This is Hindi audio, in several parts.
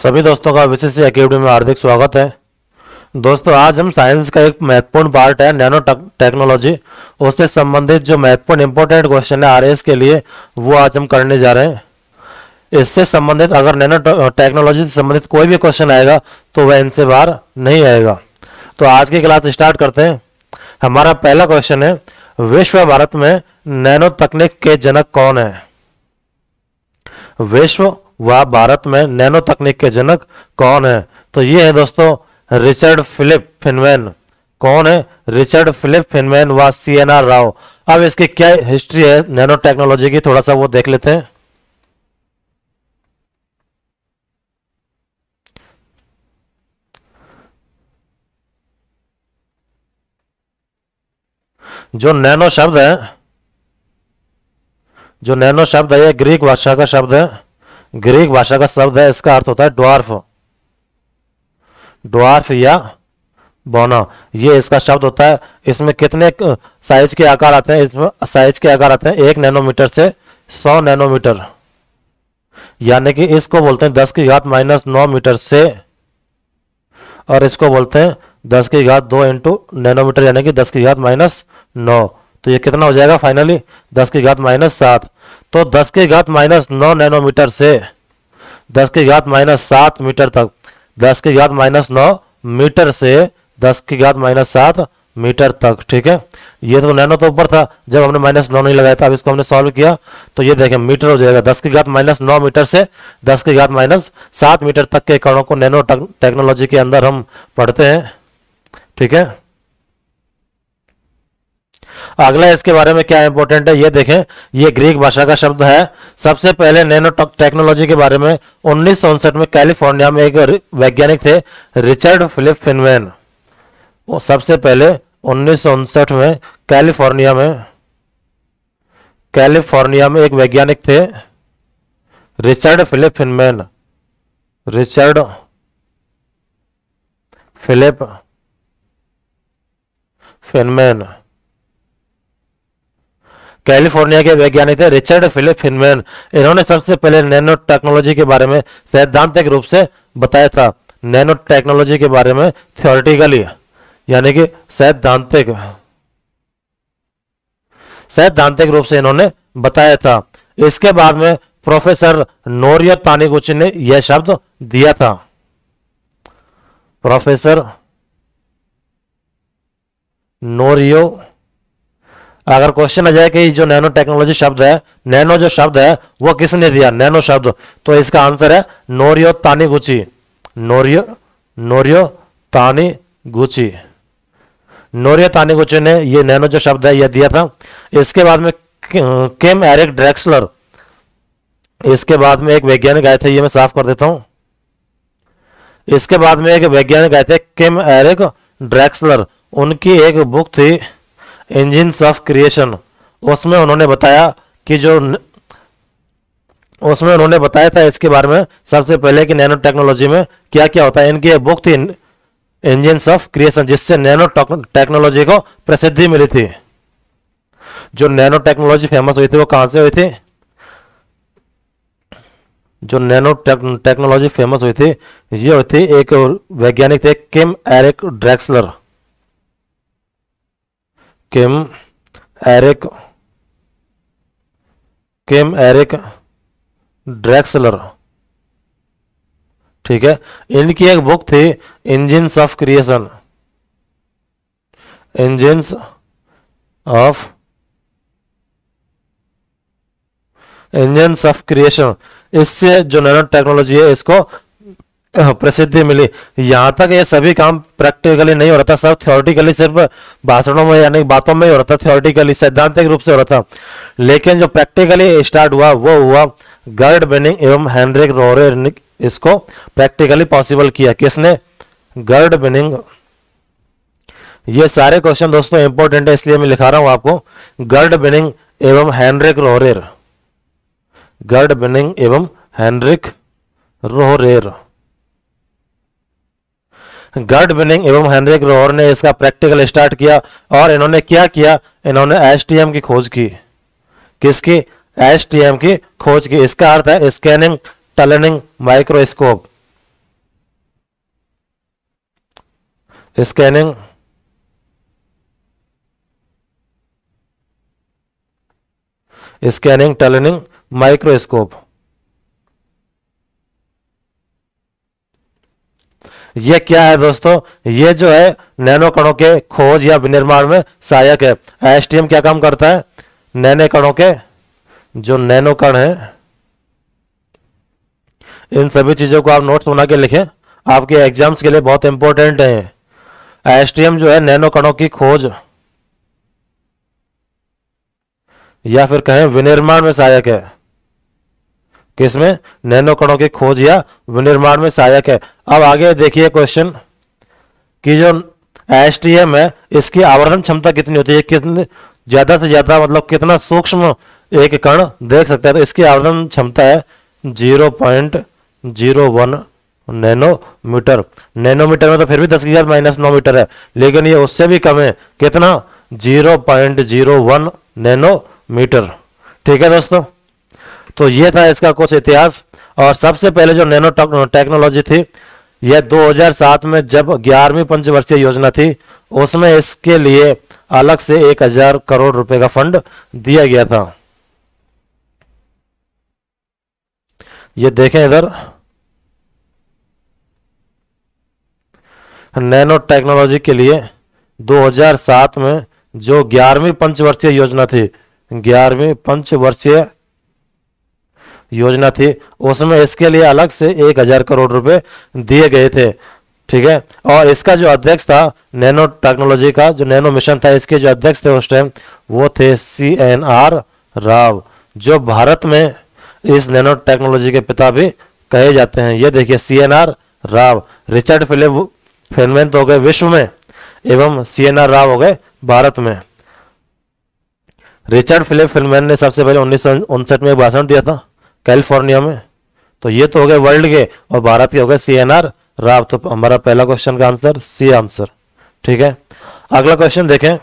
सभी दोस्तों का विशिष्ट एकेडमी में हार्दिक स्वागत है। दोस्तों, आज हम साइंस का एक महत्वपूर्ण पार्ट है नैनो टेक्नोलॉजी, उससे संबंधित जो महत्वपूर्ण इंपॉर्टेंट क्वेश्चन है आरएस के लिए, वो आज हम करने जा रहे हैं। इससे संबंधित अगर नैनो टेक्नोलॉजी से संबंधित कोई भी क्वेश्चन आएगा तो वह इनसे बाहर नहीं आएगा। तो आज की क्लास स्टार्ट करते हैं। हमारा पहला क्वेश्चन है, विश्व भारत में नैनो तकनीक के जनक कौन है? विश्व व भारत में नैनो तकनीक के जनक कौन है? तो ये है दोस्तों रिचर्ड फिलिप फिनमैन। कौन है? रिचर्ड फिलिप फिनमैन व CNR राव। अब इसकी क्या हिस्ट्री है नैनो टेक्नोलॉजी की, थोड़ा सा वो देख लेते हैं। जो नैनो शब्द है ये ग्रीक भाषा का शब्द है। ग्रीक भाषा का शब्द है, इसका अर्थ होता है ड्वार्फ या बोना, ये इसका शब्द होता है। इसमें कितने साइज के आकार आते हैं? इसमें साइज के आकार आते हैं 1 नैनोमीटर से 100 नैनोमीटर, यानी कि इसको बोलते हैं 10⁻⁹ मीटर से, और इसको बोलते हैं 10⁻² इंटू नैनोमीटर, यानी कि 10⁻⁹। तो ये कितना हो जाएगा फाइनली? 10⁻⁷। तो 10⁻⁹ नैनोमीटर से 10⁻⁷ मीटर तक, 10⁻⁹ मीटर से 10⁻⁷ मीटर तक। ठीक है, ये तो नैनो तो ऊपर था जब हमने -9 नहीं लगाया था। अब इसको हमने सॉल्व किया तो ये देखें मीटर हो जाएगा। 10⁻⁹ मीटर से 10⁻⁷ मीटर तक के कणों को नैनो टेक्नोलॉजी के अंदर हम पढ़ते हैं। ठीक है, अगला इसके बारे में क्या इंपॉर्टेंट है ये देखें। ये ग्रीक भाषा का शब्द है। सबसे पहले नैनो टेक्नोलॉजी के बारे में 1959 में कैलिफोर्निया में एक वैज्ञानिक थे, रिचर्ड फिलिप फिनमैन। वो सबसे पहले 1959 में कैलिफोर्निया में एक वैज्ञानिक थे, Richard Philip Feynman. Richard Philip Feynman California के वैज्ञानिक थे, रिचर्ड फिलिप फिनमैन। इन्होंने सबसे पहले नैनो टेक्नोलॉजी के बारे में सैद्धांतिक रूप से बताया था। नैनो टेक्नोलॉजी के बारे में थ्योरेटिकली, यानी कि सैद्धांतिक रूप से इन्होंने बताया था। इसके बाद में प्रोफेसर नोरियो तानीगुची ने यह शब्द दिया था। प्रोफेसर नोरियो, अगर क्वेश्चन आ जाए कि जो नैनो टेक्नोलॉजी शब्द है, नैनो जो शब्द है वो किसने दिया नैनो शब्द, तो इसका आंसर है नोरियो तानीगुची। नोरियो तानीगुची ने ये नैनो जो शब्द है यह दिया था। इसके बाद में किम एरिक ड्रेक्सलर, इसके बाद में एक वैज्ञानिक आए थे, ये मैं साफ कर देता हूं। इसके बाद में एक वैज्ञानिक आए थे किम एरिक ड्रेक्सलर। उनकी एक बुक थी इंजिन्स ऑफ क्रिएशन। उसमें उन्होंने बताया था इसके बारे में सबसे पहले कि नैनो टेक्नोलॉजी में क्या क्या होता है। इनकी एक बुक थी इंजिन्स ऑफ क्रिएशन, जिससे नैनो टेक्नोलॉजी को प्रसिद्धि मिली थी। जो नैनो टेक्नोलॉजी फेमस हुई थी वो कहां से हुई थी? जो नैनो टेक्नोलॉजी फेमस हुई थी ये हुई थी, एक वैज्ञानिक थे किम एरिक ड्रेक्सलर। किम एरिक ड्रेक्सलर। ठीक है, इनकी एक बुक थी engines of creation. Engines of creation. इससे जो नैनो टेक्नोलॉजी है इसको प्रसिद्धि मिली। यहां तक ये सभी काम प्रैक्टिकली नहीं हो रहा था, सब थ्योरेटिकली, सिर्फ भाषणों में यानी बातों में ही हो रहा था, थ्योरेटिकली सैद्धांतिक रूप से हो रहा था। लेकिन जो प्रैक्टिकली स्टार्ट हुआ वो हुआ गर्ड बेनिंग एवं हेनरिक रोहरे ने इसको प्रैक्टिकली पॉसिबल किया। किसने? गर्ड बेनिंग। ये सारे क्वेश्चन दोस्तों इंपॉर्टेंट है, इसलिए मैं लिखा रहा हूं आपको। गर्ड बेनिंग एवं हेनरिक रोहरेर। गर्ड बेनिंग एवं हेनरिक रोहरेर। गर्ड बेनिंग एवं हेनरिक रोहर ने इसका प्रैक्टिकल स्टार्ट किया। और इन्होंने क्या किया? इन्होंने STM की खोज की। किसकी? STM की खोज की। इसका अर्थ है scanning tunnelling microscope. Scanning, scanning, tunnelling, microscope. ये क्या है दोस्तों? ये जो है नैनो कणों के खोज या विनिर्माण में सहायक है। एसटीएम क्या काम करता है? नैनो कणों के, जो नैनो कण है, इन सभी चीजों को आप नोट्स बना के लिखें, आपके एग्जाम्स के लिए बहुत इंपॉर्टेंट है। एसटीएम जो है नैनो कणों की खोज या फिर कहें विनिर्माण में सहायक है। किसमें? नैनो कणों की खोज या विनिर्माण में सहायक है। अब आगे देखिए क्वेश्चन कि जो एसटीएम है इसकी आवर्धन क्षमता कितनी होती है, कितनी ज्यादा से ज्यादा, मतलब कितना सूक्ष्म एक कण देख सकता है। तो इसकी आवर्धन क्षमता है 0.01 नैनोमीटर। नैनोमीटर में तो फिर भी 10⁻⁻9 मीटर है, लेकिन ये उससे भी कम है। कितना? 0.01 नैनोमीटर। ठीक है दोस्तों, तो ये था इसका कुछ इतिहास। और सबसे पहले जो नैनो टेक्नोलॉजी थी, यह 2007 में जब 11वीं पंचवर्षीय योजना थी, उसमें इसके लिए अलग से 1000 करोड़ रुपए का फंड दिया गया था। ये देखें इधर, नैनो टेक्नोलॉजी के लिए 2007 में जो 11वीं पंचवर्षीय योजना थी, 11वीं पंचवर्षीय योजना थी, उसमें इसके लिए अलग से 1000 करोड़ रुपए दिए गए थे। ठीक है, और इसका जो अध्यक्ष था नैनो टेक्नोलॉजी का, जो नैनो मिशन था, इसके जो अध्यक्ष थे उस टाइम, वो थे CNR राव, जो भारत में इस नैनो टेक्नोलॉजी के पिता भी कहे जाते हैं। ये देखिए CNR Rao, Richard Philip Feynman तो हो गए विश्व में, एवं CNR राव हो गए भारत में। रिचर्ड फिलिप फेनमैन ने सबसे पहले 1959 में भाषण दिया था कैलिफोर्निया में। तो ये तो हो गए वर्ल्ड के, और भारत के हो गए CNR राव। तो हमारा पहला क्वेश्चन का आंसर सी आंसर। ठीक है, अगला क्वेश्चन देखें,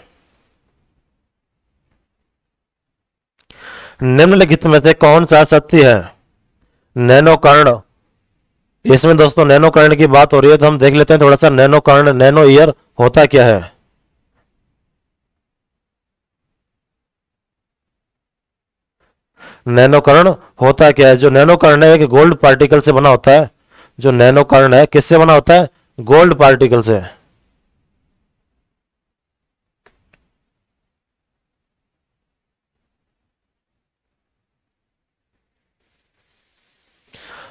निम्नलिखित में से कौन सा सत्य है? नैनो कर्ण। इसमें दोस्तों नैनो कर्ण की बात हो रही है, तो हम देख लेते हैं थोड़ा सा नैनो कर्ण, नैनो ईयर होता क्या है। नैनो कर्ण होता क्या है? जो नैनो कर्ण है एक गोल्ड पार्टिकल से बना होता है। जो नैनो कर्ण है किससे बना होता है? गोल्ड पार्टिकल से।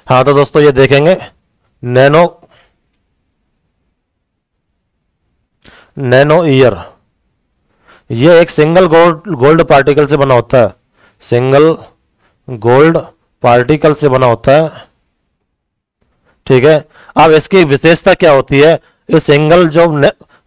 हाँ तो दोस्तों ये देखेंगे, नैनो ईयर, ये एक सिंगल गोल्ड पार्टिकल से बना होता है। सिंगल गोल्ड पार्टिकल से बना होता है। ठीक है, अब इसकी विशेषता क्या होती है? इस सिंगल जो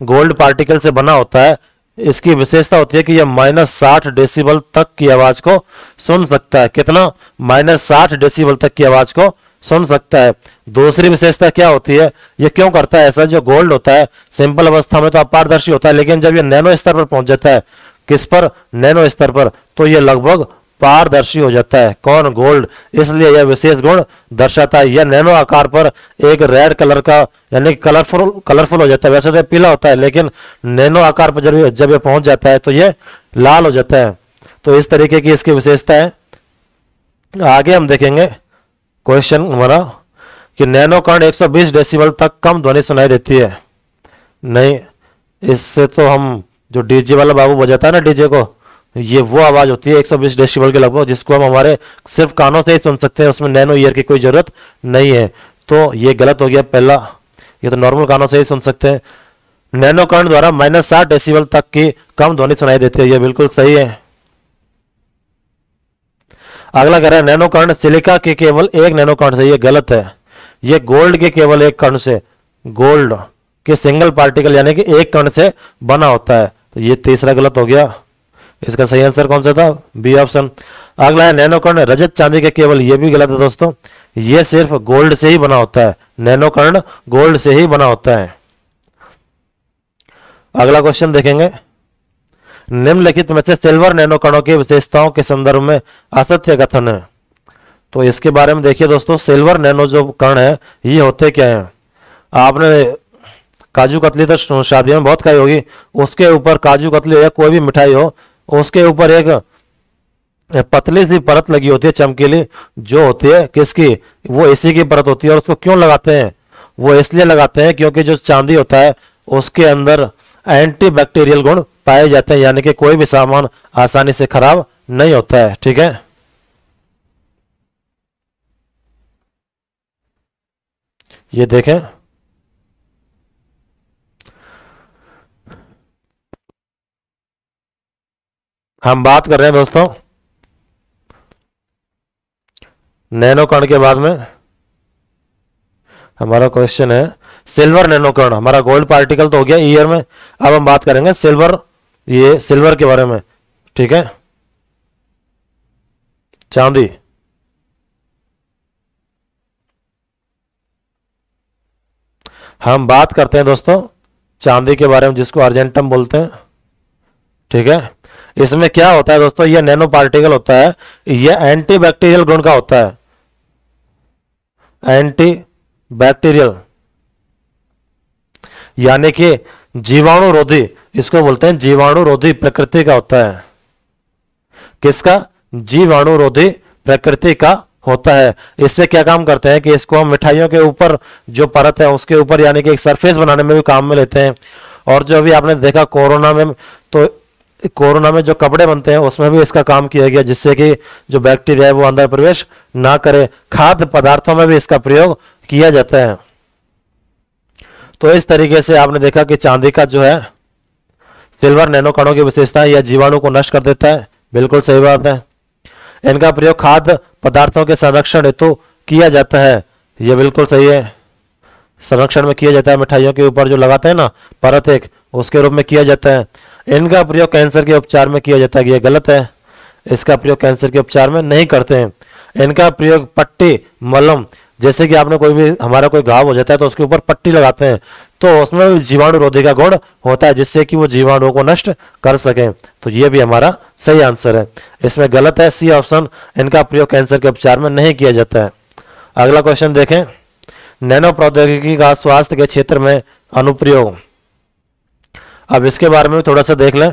गोल्ड पार्टिकल से बना होता है, इसकी विशेषता होती है कि यह -60 डेसिबल तक की आवाज को सुन सकता है। कितना? -60 डेसिबल तक की आवाज को सुन सकता है। दूसरी विशेषता क्या होती है? ये क्यों करता है ऐसा? जो गोल्ड होता है सिंपल अवस्था में तो अपारदर्शी होता है, लेकिन जब ये नैनो स्तर पर पहुंच जाता है, किस पर? नैनो स्तर पर, तो ये लगभग पारदर्शी हो जाता है। कौन? गोल्ड। इसलिए यह विशेष गुण दर्शाता है। यह नैनो आकार पर एक रेड कलर का, यानी कलरफुल हो जाता है। वैसे तो पीला होता है, लेकिन नैनो आकार पर जब ये पहुंच जाता है तो ये लाल हो जाता है। तो इस तरीके की इसकी विशेषता है। आगे हम देखेंगे क्वेश्चन हमारा कि नैनो कण 120 डेसिबल तक कम ध्वनि सुनाई देती है। नहीं, इससे तो हम जो डीजे वाला बाबू बजाता है ना डीजे को, ये वो आवाज होती है 120 डेसिबल के लगभग, जिसको हम हमारे सिर्फ कानों से ही सुन सकते हैं। उसमें नैनो ईयर की कोई जरूरत नहीं है। तो ये गलत हो गया पहला, ये तो नॉर्मल कानों से ही सुन सकते हैं। नैनो कण द्वारा -60 डेसिबल तक की कम ध्वनि सुनाई देती है, ये बिल्कुल सही है। अगला कह रहा है नैनो कण सिलिका के केवल एक नैनो कण से, ये गलत है। ये गोल्ड के केवल एक कण से, गोल्ड के सिंगल पार्टिकल यानी कि एक कण से बना होता है। तो ये तीसरा गलत हो गया। इसका सही आंसर कौन सा था? B option. अगला है नैनो कण रजत चांदी के केवल, ये भी गलत है दोस्तों। ये सिर्फ गोल्ड से ही बना होता है। नैनो कण गोल्ड से ही बना होता है। अगला क्वेश्चन देखेंगे, निम्नलिखित में से सिल्वर नैनो कणों की विशेषताओं के संदर्भ में असत्य कथन है। तो इसके बारे में देखिए दोस्तों, सिल्वर नैनो जो कण है ये होते क्या हैं? आपने काजू कतली तो शादियों में बहुत खाई होगी, उसके ऊपर काजू कतली हो या कोई भी मिठाई हो, उसके ऊपर एक पतली सी परत लगी होती है चमकीली, जो होती है किसकी, वो इसी की परत होती है। और उसको क्यों लगाते हैं, वो इसलिए लगाते हैं क्योंकि जो चांदी होता है उसके अंदर एंटी बैक्टीरियल गुण पाए जाते हैं, यानी कि कोई भी सामान आसानी से खराब नहीं होता है। ठीक है, ये देखें, हम बात कर रहे हैं दोस्तों नैनो कण के बाद में हमारा क्वेश्चन है सिल्वर नैनो कण। हमारा गोल्ड पार्टिकल तो हो गया ईयर में, अब हम बात करेंगे सिल्वर, ये सिल्वर के बारे में। ठीक है, चांदी, हम बात करते हैं दोस्तों चांदी के बारे में, जिसको अर्जेंटम बोलते हैं। ठीक है, इसमें क्या होता है दोस्तों, ये नैनो पार्टिकल होता है, ये एंटी बैक्टीरियल गुण का होता है, एंटी बैक्टीरियल यानी कि जीवाणुरोधी, इसको बोलते हैं जीवाणुरोधी प्रकृति का होता है। किसका, जीवाणुरोधी प्रकृति का होता है। इससे क्या काम करते हैं कि इसको हम मिठाइयों के ऊपर जो परत है उसके ऊपर यानी कि एक सरफेस बनाने में भी काम में लेते हैं। और जो अभी आपने देखा कोरोना में, तो कोरोना में जो कपड़े बनते हैं उसमें भी इसका काम किया गया, जिससे कि जो बैक्टीरिया है वो अंदर प्रवेश ना करे। खाद्य पदार्थों में भी इसका प्रयोग किया जाता है। तो इस तरीके से आपने देखा कि चांदी का जो है सिल्वर नैनो कणों की विशेषता है, यह जीवाणु को नष्ट कर देता है, बिल्कुल सही बात है। इनका प्रयोग खाद्य पदार्थों के संरक्षण हेतु किया जाता है, यह बिल्कुल सही है, संरक्षण में किया जाता है। मिठाइयों के ऊपर जो लगाते हैं ना परत एक, उसके रूप में किया जाता है। इनका प्रयोग कैंसर के उपचार में किया जाता है, यह गलत है, इसका प्रयोग कैंसर के उपचार में नहीं करते हैं। इनका प्रयोग पट्टी, मलम, जैसे कि आपने कोई भी हमारा कोई घाव हो जाता है तो उसके ऊपर पट्टी लगाते हैं, तो उसमें जीवाणु रोधी का गुण होता है, जिससे कि वो जीवाणुओं को नष्ट कर सके। तो ये भी हमारा सही आंसर है, इसमें गलत है सी ऑप्शन, इनका प्रयोग कैंसर के उपचार में नहीं किया जाता है। अगला क्वेश्चन देखें, नैनो प्रौद्योगिकी का स्वास्थ्य के क्षेत्र में अनुप्रयोग। अब इसके बारे में थोड़ा सा देख लें,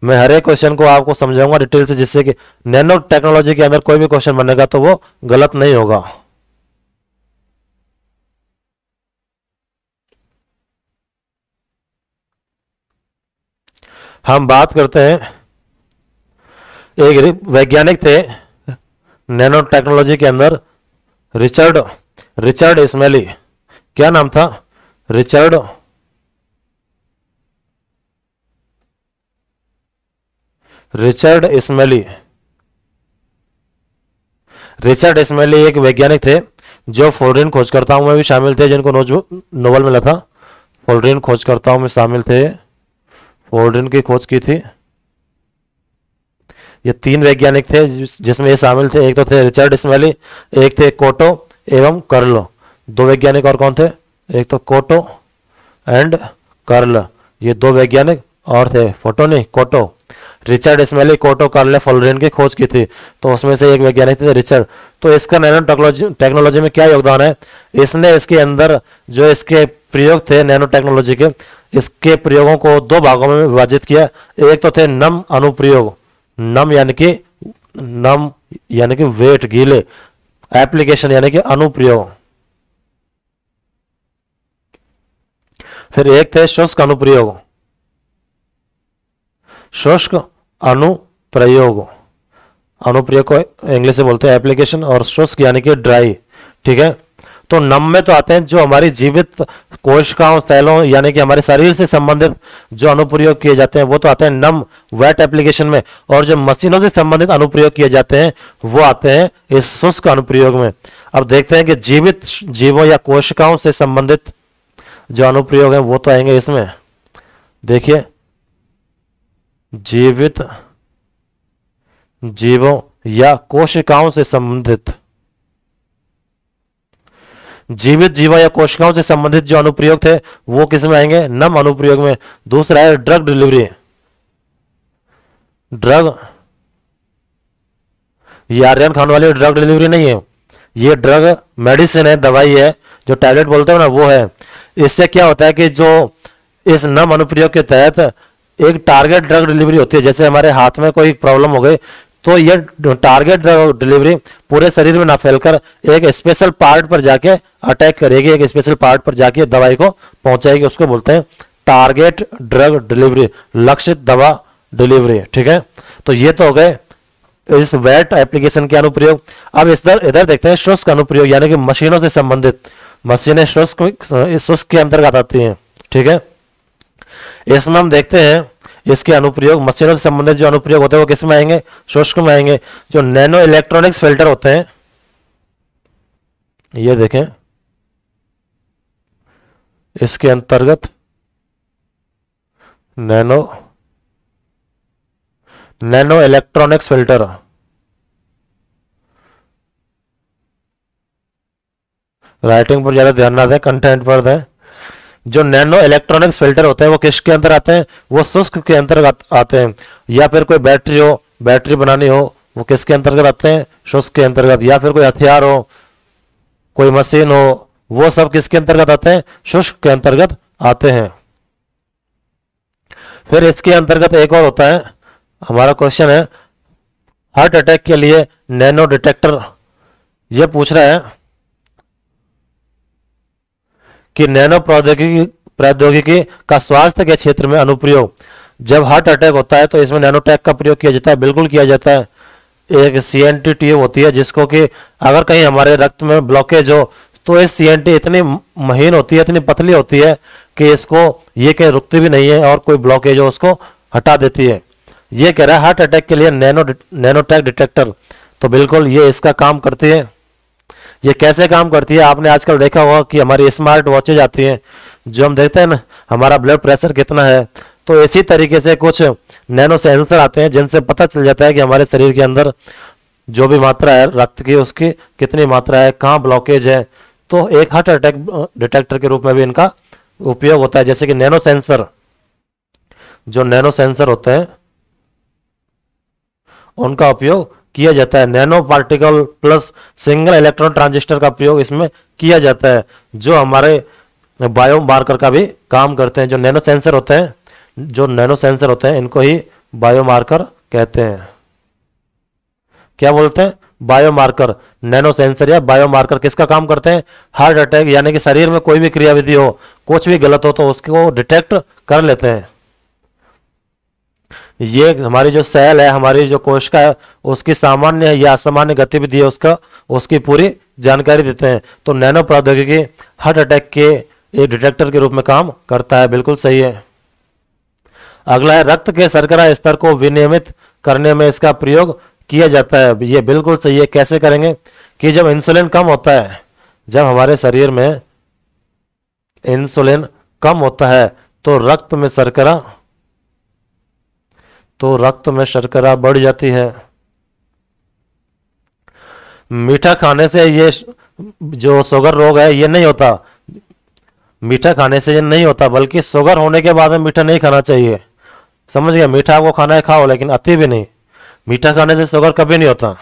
मैं हर एक क्वेश्चन को आपको समझाऊंगा डिटेल से, जिससे कि नैनो टेक्नोलॉजी के अंदर कोई भी क्वेश्चन बनेगा तो वो गलत नहीं होगा। हम बात करते हैं, एक वैज्ञानिक थे नैनो टेक्नोलॉजी के अंदर, रिचर्ड रिचर्ड स्मेली। क्या नाम था, रिचर्ड स्मेली। रिचर्ड स्मेली एक वैज्ञानिक थे जो फ्लोरीन खोजकर्ताओं में भी शामिल थे, जिनको नोबेल मिला था। फ्लोरीन खोजकर्ताओं में शामिल थे, फ्लोरीन की खोज की थी। ये तीन वैज्ञानिक थे जिसमें ये शामिल थे, एक तो थे रिचर्ड स्मेली, एक थे कोटो एवं कर्ल। दो वैज्ञानिक और कौन थे, एक तो कोटो एंड कर्ल, ये दो वैज्ञानिक और थे, फोटो नहीं कोटो। रिचर्ड स्मेली, कोटो, कर्ल ने फ्लोरीन की खोज की थी, तो उसमें से एक वैज्ञानिक थे रिचर्ड। तो इसका नैनो टेक्नोलॉजी में क्या योगदान है, इसने इसके अंदर जो इसके प्रयोग थे नैनो टेक्नोलॉजी के, इसके प्रयोगों को दो भागों में विभाजित किया। एक तो थे नम अनुप्रयोग, नम यानी कि वेट, गीले, एप्लीकेशन यानी कि अनुप्रयोग। फिर एक थे शुष्क अनुप्रयोग, शुष्क अनुप्रयोग, अनुप्रयोग को इंग्लिश से बोलते हैं एप्लीकेशन, और शुष्क यानी कि ड्राई। ठीक है, तो नम में तो आते हैं जो हमारी जीवित कोशिकाओं, सेलों यानी कि हमारे शरीर से संबंधित जो अनुप्रयोग किए जाते हैं वो तो आते हैं नम वेट एप्लीकेशन में, और जो मशीनों से संबंधित अनुप्रयोग किए जाते हैं वो आते हैं इस शुष्क अनुप्रयोग में। अब देखते हैं कि जीवित जीवों या कोशिकाओं से संबंधित जो अनुप्रयोग है वो तो आएंगे इसमें। देखिए, जीवित जीवों या कोशिकाओं से संबंधित, जीवित जीवों या कोशिकाओं से संबंधित जो अनुप्रयोग थे वो किस में आएंगे, नम अनुप्रयोग में। दूसरा है ड्रग डिलीवरी, ड्रग, ये आर्यन खान वाली ड्रग डिलीवरी नहीं है, ये ड्रग मेडिसिन है, दवाई है जो टैबलेट बोलते हो ना वो है। इससे क्या होता है कि जो इस नम अनुप्रयोग के तहत एक टारगेट ड्रग डिलीवरी होती है, जैसे हमारे हाथ में कोई प्रॉब्लम हो गई तो ये टारगेट ड्रग डिलीवरी पूरे शरीर में ना फैलकर एक स्पेशल पार्ट पर जाके अटैक करेगी, एक स्पेशल पार्ट पर जाके दवाई को पहुंचाएगी, उसको बोलते हैं टारगेट ड्रग डिलीवरी, लक्षित दवा डिलीवरी। ठीक है, तो ये तो हो गए इस वेट एप्लीकेशन के अनुप्रयोग। अब इधर देखते हैं शुष्क अनुप्रयोग, यानी कि मशीनों से संबंधित। मशीनें शुष्क के अंतर्गत आती हैं। ठीक है, इसमें हम देखते हैं इसके अनुप्रयोग, मशीनों से संबंधित जो अनुप्रयोग होते हैं वो किस में आएंगे, शुष्क में आएंगे। जो नैनो इलेक्ट्रॉनिक्स फिल्टर होते हैं, ये देखें इसके अंतर्गत नैनो इलेक्ट्रॉनिक्स फिल्टर, राइटिंग पर ज्यादा ध्यान ना दें, कंटेंट पर दें। जो नैनो इलेक्ट्रॉनिक्स फिल्टर होते हैं वो किसके अंदर आते हैं, वो शुष्क के अंतर्गत आते हैं। या फिर कोई बैटरी हो, बैटरी बनानी हो, वो किसके अंतर्गत आते हैं, शुष्क के अंतर्गत। या फिर कोई हथियार हो, कोई मशीन हो, वो सब किसके अंतर्गत आते हैं, शुष्क के अंतर्गत आते हैं। फिर इसके अंतर्गत एक और होता है, हमारा क्वेश्चन है हार्ट अटैक के लिए नैनो डिटेक्टर। ये पूछ रहा है कि नैनो प्रौद्योगिकी का स्वास्थ्य के क्षेत्र में अनुप्रयोग। जब हार्ट अटैक होता है तो इसमें नैनोटेक का प्रयोग किया जाता है, बिल्कुल किया जाता है। एक CNT ट्यूब होती है जिसको कि अगर कहीं हमारे रक्त में ब्लॉकेज हो तो इस CNT इतनी महीन होती है, इतनी पतली होती है कि इसको ये कहीं रुकती भी नहीं है और कोई ब्लॉकेज हो उसको हटा देती है। ये कह रहा है हार्ट अटैक के लिए नैनोटेक डिटेक्टर, तो बिल्कुल ये इसका काम करती है। ये कैसे काम करती है, आपने आजकल देखा होगा कि हमारी स्मार्ट वॉचेज आती हैं, जो हम देखते हैं ना हमारा ब्लड प्रेशर कितना है, तो इसी तरीके से कुछ नैनो सेंसर आते हैं जिनसे पता चल जाता है कि हमारे शरीर के अंदर जो भी मात्रा है रक्त की उसकी कितनी मात्रा है, कहाँ ब्लॉकेज है। तो एक हार्ट अटैक डिटेक्टर के रूप में भी इनका उपयोग होता है। जैसे कि नैनो सेंसर, जो नैनो सेंसर होते हैं उनका उपयोग किया जाता है। Nano particle plus single electron transistor का प्रयोग इसमें किया जाता है, जो हमारे बायो मार्कर का भी काम करते हैं। जो नैनो सेंसर होते हैं इनको ही बायो मार्कर कहते हैं। क्या बोलते हैं, बायो मार्कर। नैनो सेंसर या बायो मार्कर किसका काम करते हैं, हार्ट अटैक, यानी कि शरीर में कोई भी क्रियाविधि हो, कुछ भी गलत हो तो उसको डिटेक्ट कर लेते हैं। ये हमारी जो सेल है, हमारी जो कोशिका है, उसकी सामान्य या असामान्य गतिविधि है उसकी पूरी जानकारी देते हैं। तो नैनो प्रौद्योगिकी हार्ट अटैक के एक डिटेक्टर के रूप में काम करता है, बिल्कुल सही है। अगला है रक्त के शर्करा स्तर को विनियमित करने में इसका प्रयोग किया जाता है। ये बिल्कुल सही है। कैसे करेंगे कि जब इंसुलिन कम होता है, जब हमारे शरीर में इंसुलिन कम होता है तो रक्त में शर्करा बढ़ जाती है। मीठा खाने से ये जो शुगर रोग है ये नहीं होता, मीठा खाने से ये नहीं होता, बल्कि शुगर होने के बाद में मीठा नहीं खाना चाहिए। समझ गया, मीठा आपको खाना है खाओ, लेकिन अति भी नहीं। मीठा खाने से शुगर कभी नहीं होता।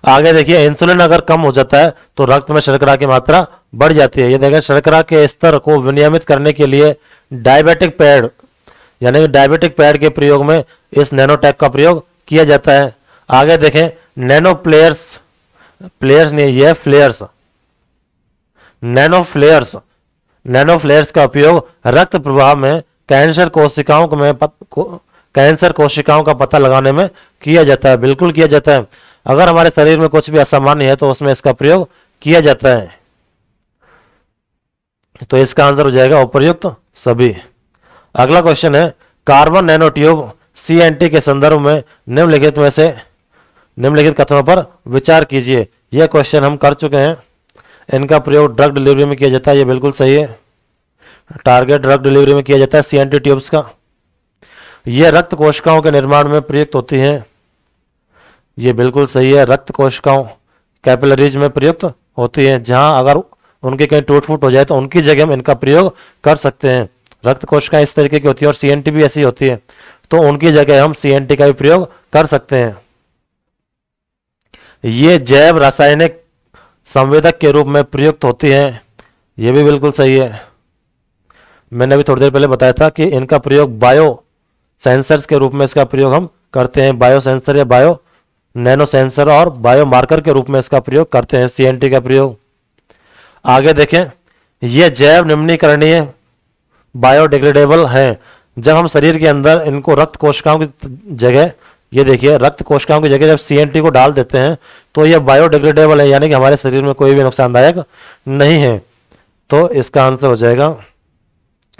आगे देखिए, इंसुलिन अगर कम हो जाता है तो रक्त में शर्करा की मात्रा बढ़ जाती है। ये देखें, शर्करा के स्तर को विनियमित करने के लिए डायबिटिक पैड, यानी कि डायबिटिक पैड के प्रयोग में इस नैनोटेक का प्रयोग किया जाता है। आगे देखें, नैनो फ्लेयर्स नहीं, ये फ्लेयर्स, नैनो फ्लेयर्स का उपयोग रक्त प्रवाह में कैंसर कोशिकाओं का पता लगाने में किया जाता है, बिल्कुल किया जाता है। अगर हमारे शरीर में कुछ भी असामान्य है तो उसमें इसका प्रयोग किया जाता है। तो इसका आंसर हो जाएगा उपर्युक्त सभी। अगला क्वेश्चन है, कार्बन नैनो ट्यूब CNT के संदर्भ में निम्नलिखित कथनों पर विचार कीजिए। यह क्वेश्चन हम कर चुके हैं। इनका प्रयोग ड्रग डिलीवरी में किया जाता है, ये बिल्कुल सही है। टारगेट ड्रग डिलीवरी में किया जाता है CNT ट्यूब्स का। यह रक्त कोशिकाओं के निर्माण में प्रयुक्त होती हैं, ये बिल्कुल सही है। रक्त कोशिकाओं कैपिलरीज में प्रयुक्त होती हैं, जहां अगर उनके कहीं टूट फूट हो जाए तो उनकी जगह में इनका प्रयोग कर सकते हैं। रक्त कोशिकाएं इस तरीके की होती है और CNT भी ऐसी होती है, तो उनकी जगह हम CNT का भी प्रयोग कर सकते हैं। ये जैव रासायनिक संवेदक के रूप में प्रयुक्त होती हैं, ये भी बिल्कुल सही है। मैंने अभी थोड़ी देर पहले बताया था कि इनका प्रयोग बायो सेंसर्स के रूप में इसका प्रयोग हम करते हैं, बायो सेंसर या बायो नैनो सेंसर और बायो मार्कर के रूप में इसका प्रयोग करते हैं, CNT का प्रयोग। आगे देखें, ये जैव निम्नीकरणीय बायोडिग्रेडेबल हैं। जब हम शरीर के अंदर इनको रक्त कोशिकाओं की जगह, ये देखिए रक्त कोशिकाओं की जगह जब CNT को डाल देते हैं तो ये बायोडिग्रेडेबल है, यानी कि हमारे शरीर में कोई भी नुकसानदायक नहीं है। तो इसका आंसर हो जाएगा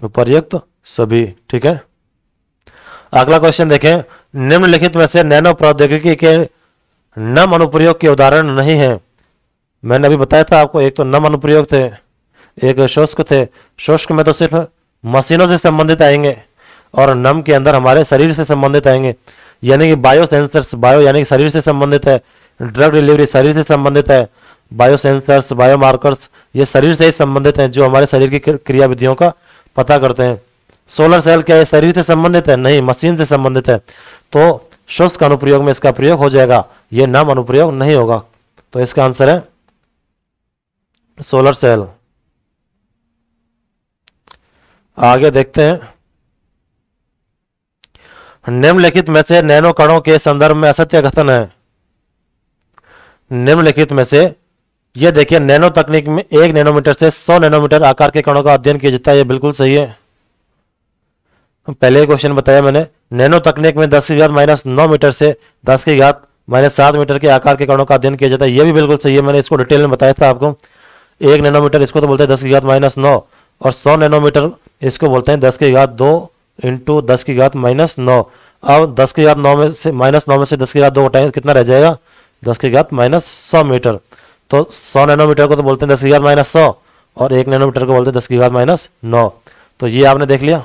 उपर्युक्त सभी। ठीक है, अगला क्वेश्चन देखें, निम्नलिखित में से नैनो प्रौद्योगिकी के नम अनुप्रयोग के उदाहरण नहीं है। मैंने अभी बताया था आपको, एक तो नम अनुप्रयोग थे, एक शुष्क थे। शुष्क में तो सिर्फ मशीनों से संबंधित आएंगे और नम के अंदर हमारे शरीर से संबंधित आएंगे, यानी कि बायो सेंसर्स, बायो यानी कि शरीर से संबंधित है, ड्रग डिलीवरी शरीर से संबंधित है, बायो सेंसर्स बायो मार्कर्स ये शरीर से ही संबंधित हैं, जो हमारे शरीर की क्रिया विधियों का पता करते हैं। सोलर सेल क्या ये शरीर से संबंधित है? नहीं, मशीन से संबंधित है। तो शुष्क अनुप्रयोग में इसका प्रयोग हो जाएगा, ये नम अनुप्रयोग नहीं होगा। तो इसका आंसर है सोलर सेल। आगे देखते हैं, निम्नलिखित में से नैनो कणों के संदर्भ में असत्य कथन है। निम्नलिखित में से, ये देखिए नैनो तकनीक में 1 नैनोमीटर से 100 नैनोमीटर आकार के कणों का अध्ययन किया जाता है, ये बिल्कुल सही है। पहले क्वेश्चन बताया मैंने, नैनो तकनीक में 10⁻⁻9 मीटर से 10⁻⁷ मीटर के आकार के कणों का अध्ययन किया जाता है, ये भी बिल्कुल सही है। मैंने इसको डिटेल में बताया था आपको। 1 नैनोमीटर इसको तो बोलते हैं 10⁻⁹ और 100 नैनोमीटर इसको बोलते हैं 10⁻² × 10⁻⁻9। अब 10⁻9 में से -9 में से 10⁻² घटाएंगे कितना रह जाएगा? 10⁻⁻100 मीटर। तो 100 नैनोमीटर को तो बोलते हैं 10⁻100 और 1 नैनोमीटर को बोलते हैं 10⁻9। तो ये आपने देख लिया,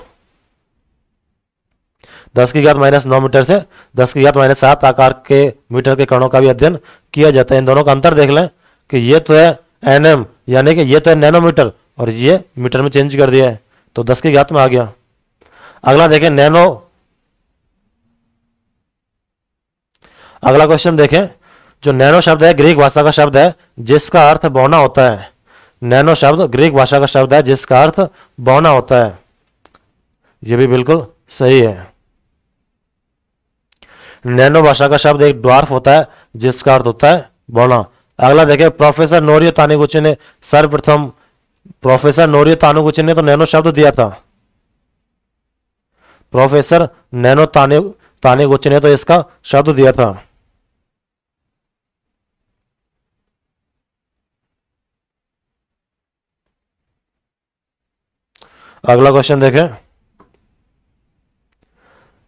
10⁻9 मीटर से 10⁻⁷ आकार के मीटर के कणों का भी अध्ययन किया जाता है। इन दोनों का अंतर देख लें कि ये तो है nm, यानी कि ये तो है नैनोमीटर और ये मीटर में चेंज कर दिया है, तो 10 की घात में आ गया। अगला देखें, अगला क्वेश्चन देखें, जो नैनो शब्द है ग्रीक भाषा का शब्द है जिसका अर्थ बौना होता है। नैनो शब्द ग्रीक भाषा का शब्द है जिसका अर्थ बौना होता है, यह भी बिल्कुल सही है। नैनो भाषा का शब्द एक ड्वार्फ होता है जिसका अर्थ होता है बौना। अगला देखें, प्रोफेसर नोरियो तानिगुची ने सर्वप्रथम, प्रोफेसर नोरियो तानिगुची ने तो नैनो शब्द दिया था, प्रोफेसर नैनो तानिगुची ने तो इसका शब्द दिया था। अगला क्वेश्चन देखें,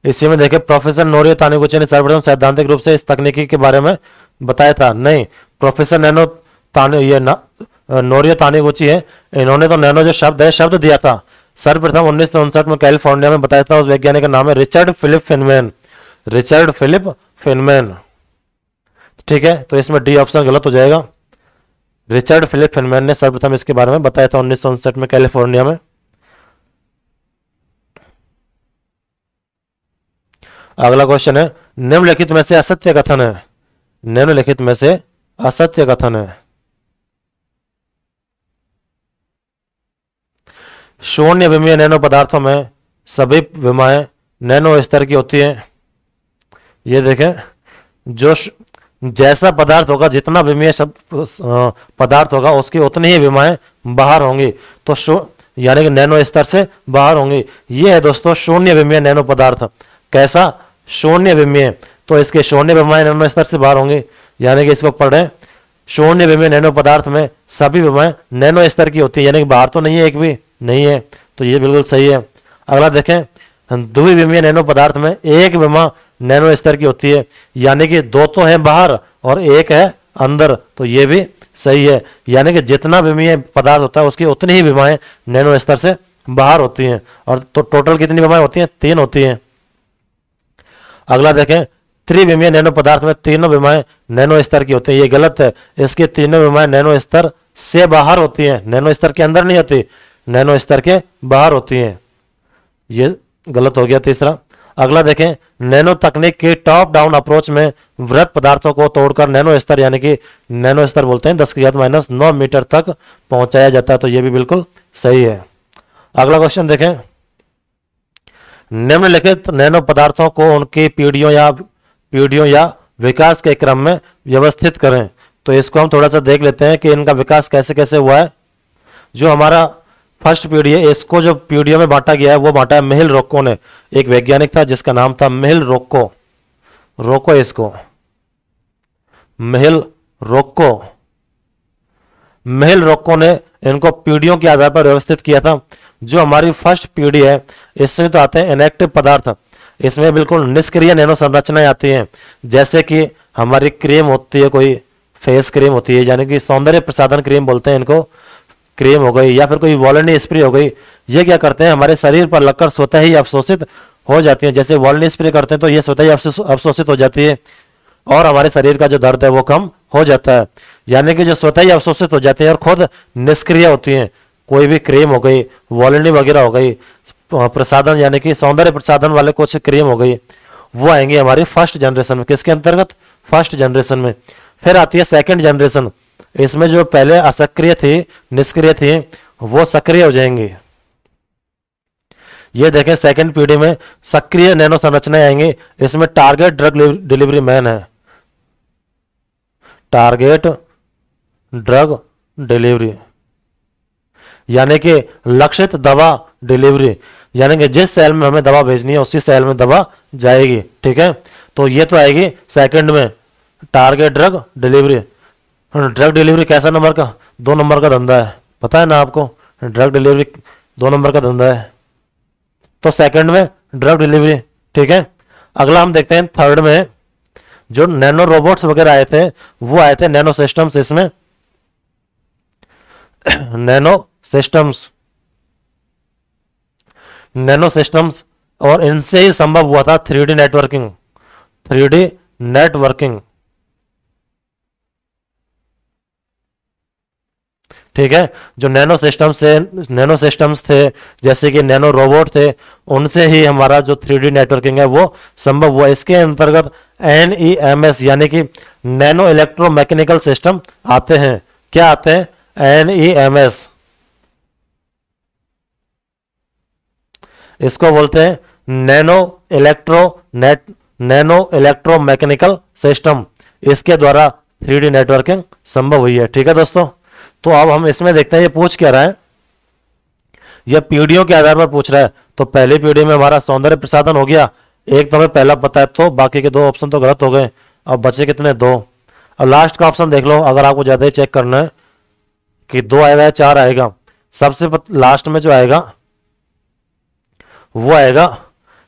इसी में देखें, प्रोफेसर नोरियो तानिगुची ने सर्वप्रथम सैद्धांतिक रूप से इस तकनीकी के बारे में बताया था। नहीं, प्रोफेसर नोरियो तानिगुची है, इन्होंने तो नैनो जो शब्द है शब्द दिया था सर्वप्रथम 1959 में कैलिफोर्निया में बताया था। उस वैज्ञानिक का नाम है Richard Philip Feynman. Richard Philip Feynman, ठीक है, तो इसमें डी ऑप्शन गलत हो जाएगा। रिचर्ड फिलिप फेनमैन ने सर्वप्रथम इसके बारे में बताया था 1959 में कैलिफोर्निया में। अगला क्वेश्चन है, निम्नलिखित में से असत्य कथन है। निम्नलिखित में से असत्य कथन है, शून्य विमीय नैनो पदार्थों में सभी विमाएं नैनो स्तर की होती हैं। ये देखें, जो जैसा पदार्थ होगा, जितना विमीय पदार्थ होगा उसकी उतनी ही विमाएं बाहर होंगी, तो यानी कि नैनो स्तर से बाहर होंगी। ये है दोस्तों शून्य विमीय नैनो पदार्थ। कैसा? शून्य विमीय, तो इसके शून्य विमाएं नैनो स्तर से बाहर होंगी, यानी कि इसको पढ़ें, शून्य विमीय नैनो पदार्थ में सभी विमाएं नैनो स्तर की होती है, यानी कि बाहर तो नहीं है, एक भी नहीं है, तो ये बिल्कुल सही है। अगला देखें, द्विविमीय नैनो पदार्थ में एक विमा नैनो स्तर की होती है, यानी कि 2 तो है बाहर और 1 है अंदर, तो ये भी सही है। यानी कि जितना विमीय पदार्थ होता है उसकी उतनी ही विमाएं नैनो स्तर से बाहर होती हैं। और तो टोटल कितनी विमाएं होती हैं? 3 होती हैं। अगला देखें, त्रिविमीय नैनो पदार्थ में तीनों विमाएं नैनो स्तर की होती हैं। ये गलत है, इसकी तीनों विमाएं नैनो स्तर से बाहर होती हैं, नैनो स्तर के अंदर नहीं होती, नैनो स्तर के बाहर होती हैं। ये गलत हो गया तीसरा। अगला देखें, नैनो तकनीक की टॉप डाउन अप्रोच में वृहत पदार्थों को तोड़कर नैनो स्तर यानी कि नैनो स्तर बोलते हैं 10⁻⁹ मीटर तक पहुंचाया जाता है। तो ये भी बिल्कुल सही है। अगला क्वेश्चन देखें, निम्नलिखित नैनो पदार्थों को उनकी पीढ़ियों या विकास के क्रम में व्यवस्थित करें। तो इसको हम थोड़ा सा देख लेते हैं कि इनका विकास कैसे कैसे हुआ है। जो हमारा फर्स्ट पीढ़ी है, इसको जो पीढ़ियों में बांटा गया है वो बांटा है मिहिल रोक्को ने। एक वैज्ञानिक था जिसका नाम था मिहिल रोक्को। इसको मिहिल रोक्को ने इनको पीढ़ियों के आधार पर व्यवस्थित किया था। जो हमारी फर्स्ट पीढ़ी है इसमें तो आते हैं इनएक्टिव पदार्थ, इसमें बिल्कुल निष्क्रिय नैनो संरचनाएं आती हैं, जैसे कि हमारी क्रीम होती है, कोई फेस क्रीम होती है यानी कि सौंदर्य प्रसाधन क्रीम बोलते हैं इनको, क्रीम हो गई, या फिर कोई वॉलनी स्प्रे हो गई। ये क्या करते हैं, हमारे शरीर पर लगकर स्वतः ही अवशोषित हो जाती है। जैसे वॉलनी स्प्रे करते हैं तो ये स्वतः ही अवशोषित हो जाती है और हमारे शरीर का जो दर्द है वो कम हो जाता है। यानी कि जो स्वतः ही अवशोषित हो जाती है और खुद निष्क्रिय होती हैं, कोई भी क्रीम हो गई, वॉलनी वगैरह हो गई, प्रसाधन यानी कि सौंदर्य प्रसाधन वाले कुछ क्रीम हो गई, वो आएंगे हमारी फर्स्ट जनरेशन में। किसके अंतर्गत, फर्स्ट जनरेशन में। फिर आती है सेकंड जनरेशन, इसमें जो पहले असक्रिय थी, निष्क्रिय थी, वो सक्रिय हो जाएंगी। ये देखें सेकंड पीढ़ी में सक्रिय नैनो संरचनाएं आएंगी। इसमें टारगेट ड्रग डिलीवरी मैन है, टारगेट ड्रग डिलीवरी यानी कि लक्षित दवा डिलीवरी, यानी कि जिस सेल में हमें दवा भेजनी है उसी सेल में दवा जाएगी। ठीक है, तो ये तो आएगी सेकंड में target drug delivery. Drug delivery कैसा नंबर का, 2 नंबर का धंधा है, पता है ना आपको, ड्रग डिलीवरी 2 नंबर का धंधा है। तो सेकंड में ड्रग डिलीवरी। ठीक है, अगला हम देखते हैं थर्ड में जो नैनो रोबोट्स वगैरह आए थे वो आए थे नैनो सिस्टम्स। इसमें नैनो सिस्टम्स और इनसे ही संभव हुआ था 3D नेटवर्किंग। ठीक है, जो नैनो सिस्टम्स थे जैसे कि नैनो रोबोट थे, उनसे ही हमारा जो 3D नेटवर्किंग है वो संभव हुआ। इसके अंतर्गत NEMS यानी कि नैनो इलेक्ट्रोमैकेनिकल सिस्टम आते हैं। क्या आते हैं, NEMS, इसको बोलते हैं नैनो इलेक्ट्रोमैकेनिकल सिस्टम। इसके द्वारा 3D नेटवर्किंग संभव हुई है। ठीक है दोस्तों, तो अब हम इसमें देखते हैं ये पूछ क्या रहा है। यह पीढ़ियों के आधार पर पूछ रहा है। तो पहली पीढ़ी में हमारा सौंदर्य प्रसाधन हो गया, एक तो हमें पहला पता है, तो बाकी के 2 ऑप्शन तो गलत हो गए। अब बचे कितने, 2। अब लास्ट का ऑप्शन देख लो, अगर आपको ज्यादा ही चेक करना है कि 2 आएगा या 4 आएगा। सबसे लास्ट में जो आएगा वो आएगा,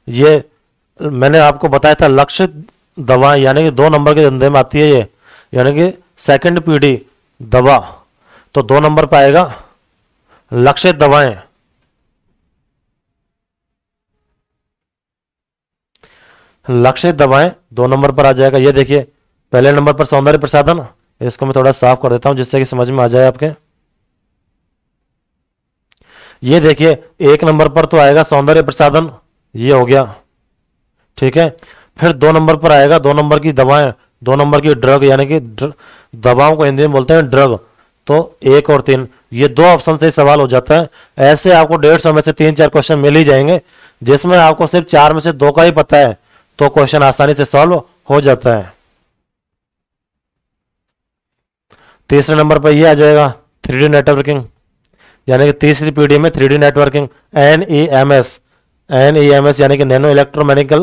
ये मैंने आपको बताया था लक्षित दवा, यानी कि 2 नंबर के धंधे में आती है ये, यानी कि सेकंड पीढ़ी दवा। तो 2 नंबर पर आएगा लक्षित दवाएं। लक्षित दवाएं 2 नंबर पर आ जाएगा। ये देखिए पहले नंबर पर सौंदर्य प्रसाधन, इसको मैं थोड़ा साफ कर देता हूं जिससे कि समझ में आ जाए आपके। ये देखिए 1 नंबर पर तो आएगा सौंदर्य प्रसाधन, ये हो गया। ठीक है, फिर 2 नंबर पर आएगा 2 नंबर की दवाएं, 2 नंबर की ड्रग, यानी कि दवाओं को हिंदी में बोलते हैं ड्रग। तो 1 और 3, ये 2 ऑप्शन से सवाल हो जाता है। ऐसे आपको 150 में से 3-4 क्वेश्चन मिल ही जाएंगे, जिसमें आपको सिर्फ 4 में से 2 का ही पता है, तो क्वेश्चन आसानी से सॉल्व हो जाता है। तीसरे नंबर पर ये आ जाएगा 3D नेटवर्किंग, यानी कि तीसरी पीढ़ी में 3D नेटवर्किंग। NEMS यानी कि नैनो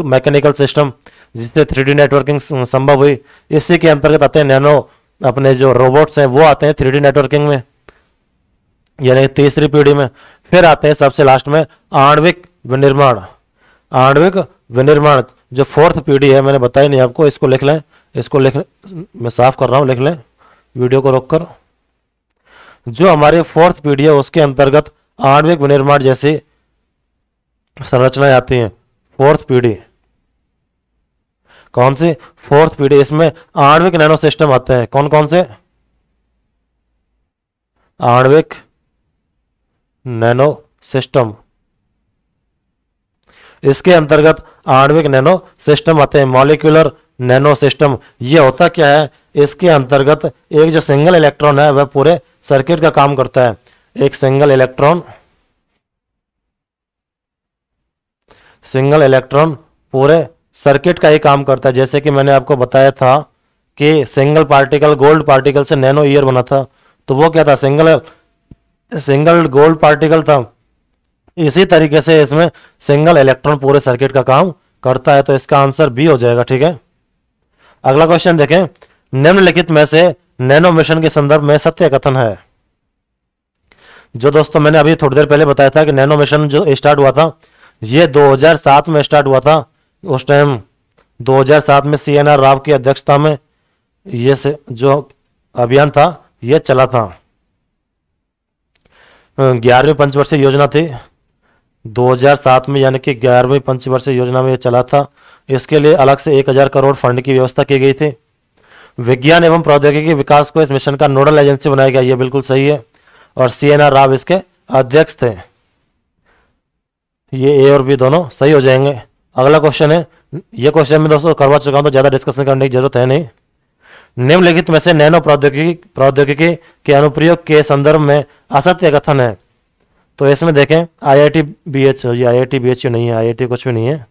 मैकेनिकल सिस्टम, जिससे 3D नेटवर्किंग संभव हुई। इसी के अंतर्गत आते हैं नैनो अपने जो रोबोट्स हैं वो आते हैं 3D नेटवर्किंग में, यानी कि तीसरी पीढ़ी में। फिर आते हैं सबसे लास्ट में आणविक विनिर्माण। जो 4th पीढ़ी है, मैंने बताया नहीं आपको, इसको लिख लें, मैं साफ कर रहा हूं, लिख लें वीडियो को रोककर। जो हमारी 4th पीढ़ी है उसके अंतर्गत आणविक विनिर्माण जैसी संरचनाएं आती हैं। 4th पीढ़ी कौन सी, 4th पीढ़ी, इसमें आणविक नैनो सिस्टम आते हैं। कौन कौन से, आणविक नैनो सिस्टम। इसके अंतर्गत आणविक नैनो सिस्टम आते हैं, मॉलिक्यूलर नैनो सिस्टम। ये होता क्या है, इसके अंतर्गत एक जो सिंगल इलेक्ट्रॉन है वह पूरे सर्किट का काम करता है। एक सिंगल इलेक्ट्रॉन पूरे सर्किट का ही काम करता है। जैसे कि मैंने आपको बताया था कि सिंगल पार्टिकल गोल्ड पार्टिकल से नैनो ईयर बना था, तो वो क्या था, सिंगल गोल्ड पार्टिकल था। इसी तरीके से इसमें सिंगल इलेक्ट्रॉन पूरे सर्किट का काम करता है, तो इसका आंसर बी हो जाएगा। ठीक है, अगला क्वेश्चन देखें, निम्नलिखित में से नैनो मिशन के संदर्भ में सत्य कथन है। जो दोस्तों मैंने अभी थोड़ी देर पहले बताया था कि नैनो मिशन जो स्टार्ट हुआ था ये 2007 में स्टार्ट हुआ था। उस टाइम 2007 में CNR राव की अध्यक्षता में ये जो अभियान था ये चला था। 11वीं पंचवर्षीय योजना थी 2007 में, यानी कि 11वीं पंचवर्षीय योजना में ये चला था। इसके लिए अलग से 1000 करोड़ फंड की व्यवस्था की गई थी। विज्ञान एवं प्रौद्योगिकी विकास को इस मिशन का नोडल एजेंसी बनाया गया, ये बिल्कुल सही है, और CNR राव इसके अध्यक्ष थे। ये ए और बी दोनों सही हो जाएंगे। अगला क्वेश्चन है, ये क्वेश्चन में दोस्तों करवा चुका हूं तो ज्यादा डिस्कशन करने की जरूरत है नहीं। निम्नलिखित में से नैनो प्रौद्योगिकी के अनुप्रयोग के संदर्भ में असत्य कथन है। तो इसमें देखें IIT BHU, ये IIT BHU नहीं है, IIT कुछ भी नहीं है,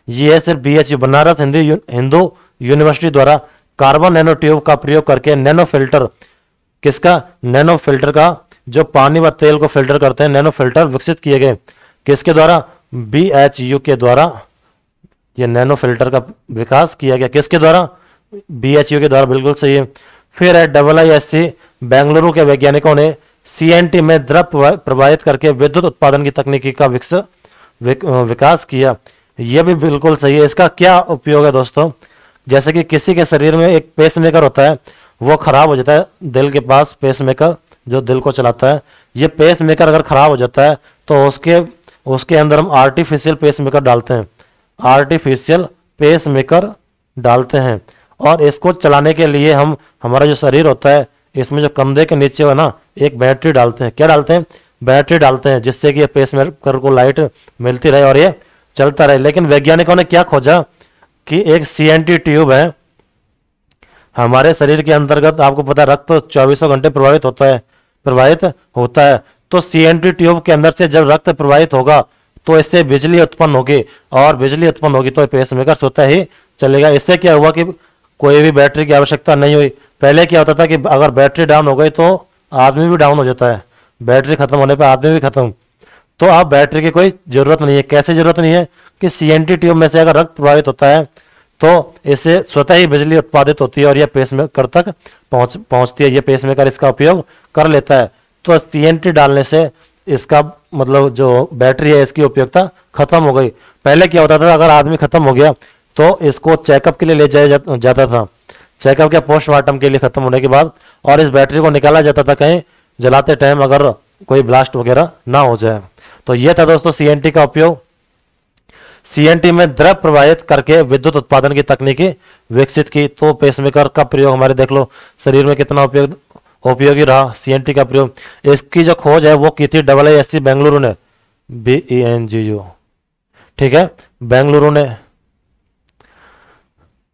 ये है सिर्फ BHU बनारस हिंदू यूनिवर्सिटी द्वारा कार्बन नैनो ट्यूब का प्रयोग करके नैनो फिल्टर, किसका, नैनो फिल्टर का, जो पानी व तेल को फिल्टर करते हैं, नैनो फिल्टर विकसित किए गए। किसके द्वारा, BHU के द्वारा ये नैनो फिल्टर का विकास किया गया। किसके द्वारा, BHU के द्वारा, बिल्कुल सही है। फिर है IISc बेंगलुरु के वैज्ञानिकों ने CNT में द्रव प्रवाहित करके विद्युत उत्पादन की तकनीकी का विकास किया, यह भी बिल्कुल सही है। इसका क्या उपयोग है दोस्तों, जैसे कि किसी के शरीर में एक पेसमेकर होता है, वो खराब हो जाता है, दिल के पास पेसमेकर जो दिल को चलाता है, ये पेसमेकर अगर खराब हो जाता है तो उसके अंदर हम आर्टिफिशियल पेसमेकर डालते हैं, आर्टिफिशियल पेसमेकर डालते हैं। और इसको चलाने के लिए हम, हमारा जो शरीर होता है इसमें जो कंधे के नीचे है ना, एक बैटरी डालते हैं। क्या डालते हैं, बैटरी डालते हैं, जिससे कि ये पेसमेकर को लाइट मिलती रहे और ये चलता रहे। लेकिन वैज्ञानिकों ने क्या खोजा कि एक CNT ट्यूब है हमारे शरीर के अंतर्गत, आपको पता है रक्त तो 24 घंटे प्रवाहित होता है, तो CNT ट्यूब के अंदर से जब रक्त प्रवाहित होगा तो इससे बिजली उत्पन्न होगी, और बिजली उत्पन्न होगी तो पेसमेकर स्वतः ही चलेगा। इससे क्या हुआ कि कोई भी बैटरी की आवश्यकता नहीं हुई। पहले क्या होता था कि अगर बैटरी डाउन हो गई तो आदमी भी डाउन हो जाता है, बैटरी खत्म होने पर आदमी भी खत्म। तो अब बैटरी की कोई जरूरत नहीं है। कैसे जरूरत नहीं है कि CNT ट्यूब में से अगर रक्त प्रवाहित होता है तो इससे स्वतः ही बिजली उत्पादित होती है और यह पेसमेकर तक पहुंचती है। यह पेसमेकर इसका उपयोग कर लेता है। तो CNT डालने से इसका मतलब जो बैटरी है इसकी उपयोगिता खत्म हो गई। पहले क्या होता था, अगर आदमी खत्म हो गया तो इसको चेकअप के लिए ले जाया जाता था, चेकअप के पोस्टमार्टम के लिए खत्म होने के बाद, और इस बैटरी को निकाला जाता था कहीं जलाते टाइम अगर कोई ब्लास्ट वगैरह ना हो जाए। तो यह था दोस्तों CNT का उपयोग। CNT में द्रव प्रवाहित करके विद्युत उत्पादन की तकनीकी विकसित की। तो पेसमेकर का प्रयोग हमारे देख लो शरीर में कितना उपयोगी रहा CNT का प्रयोग। इसकी जो खोज है वो की थी IISc बेंगलुरु ने, BENGU, ठीक है, बेंगलुरु ने।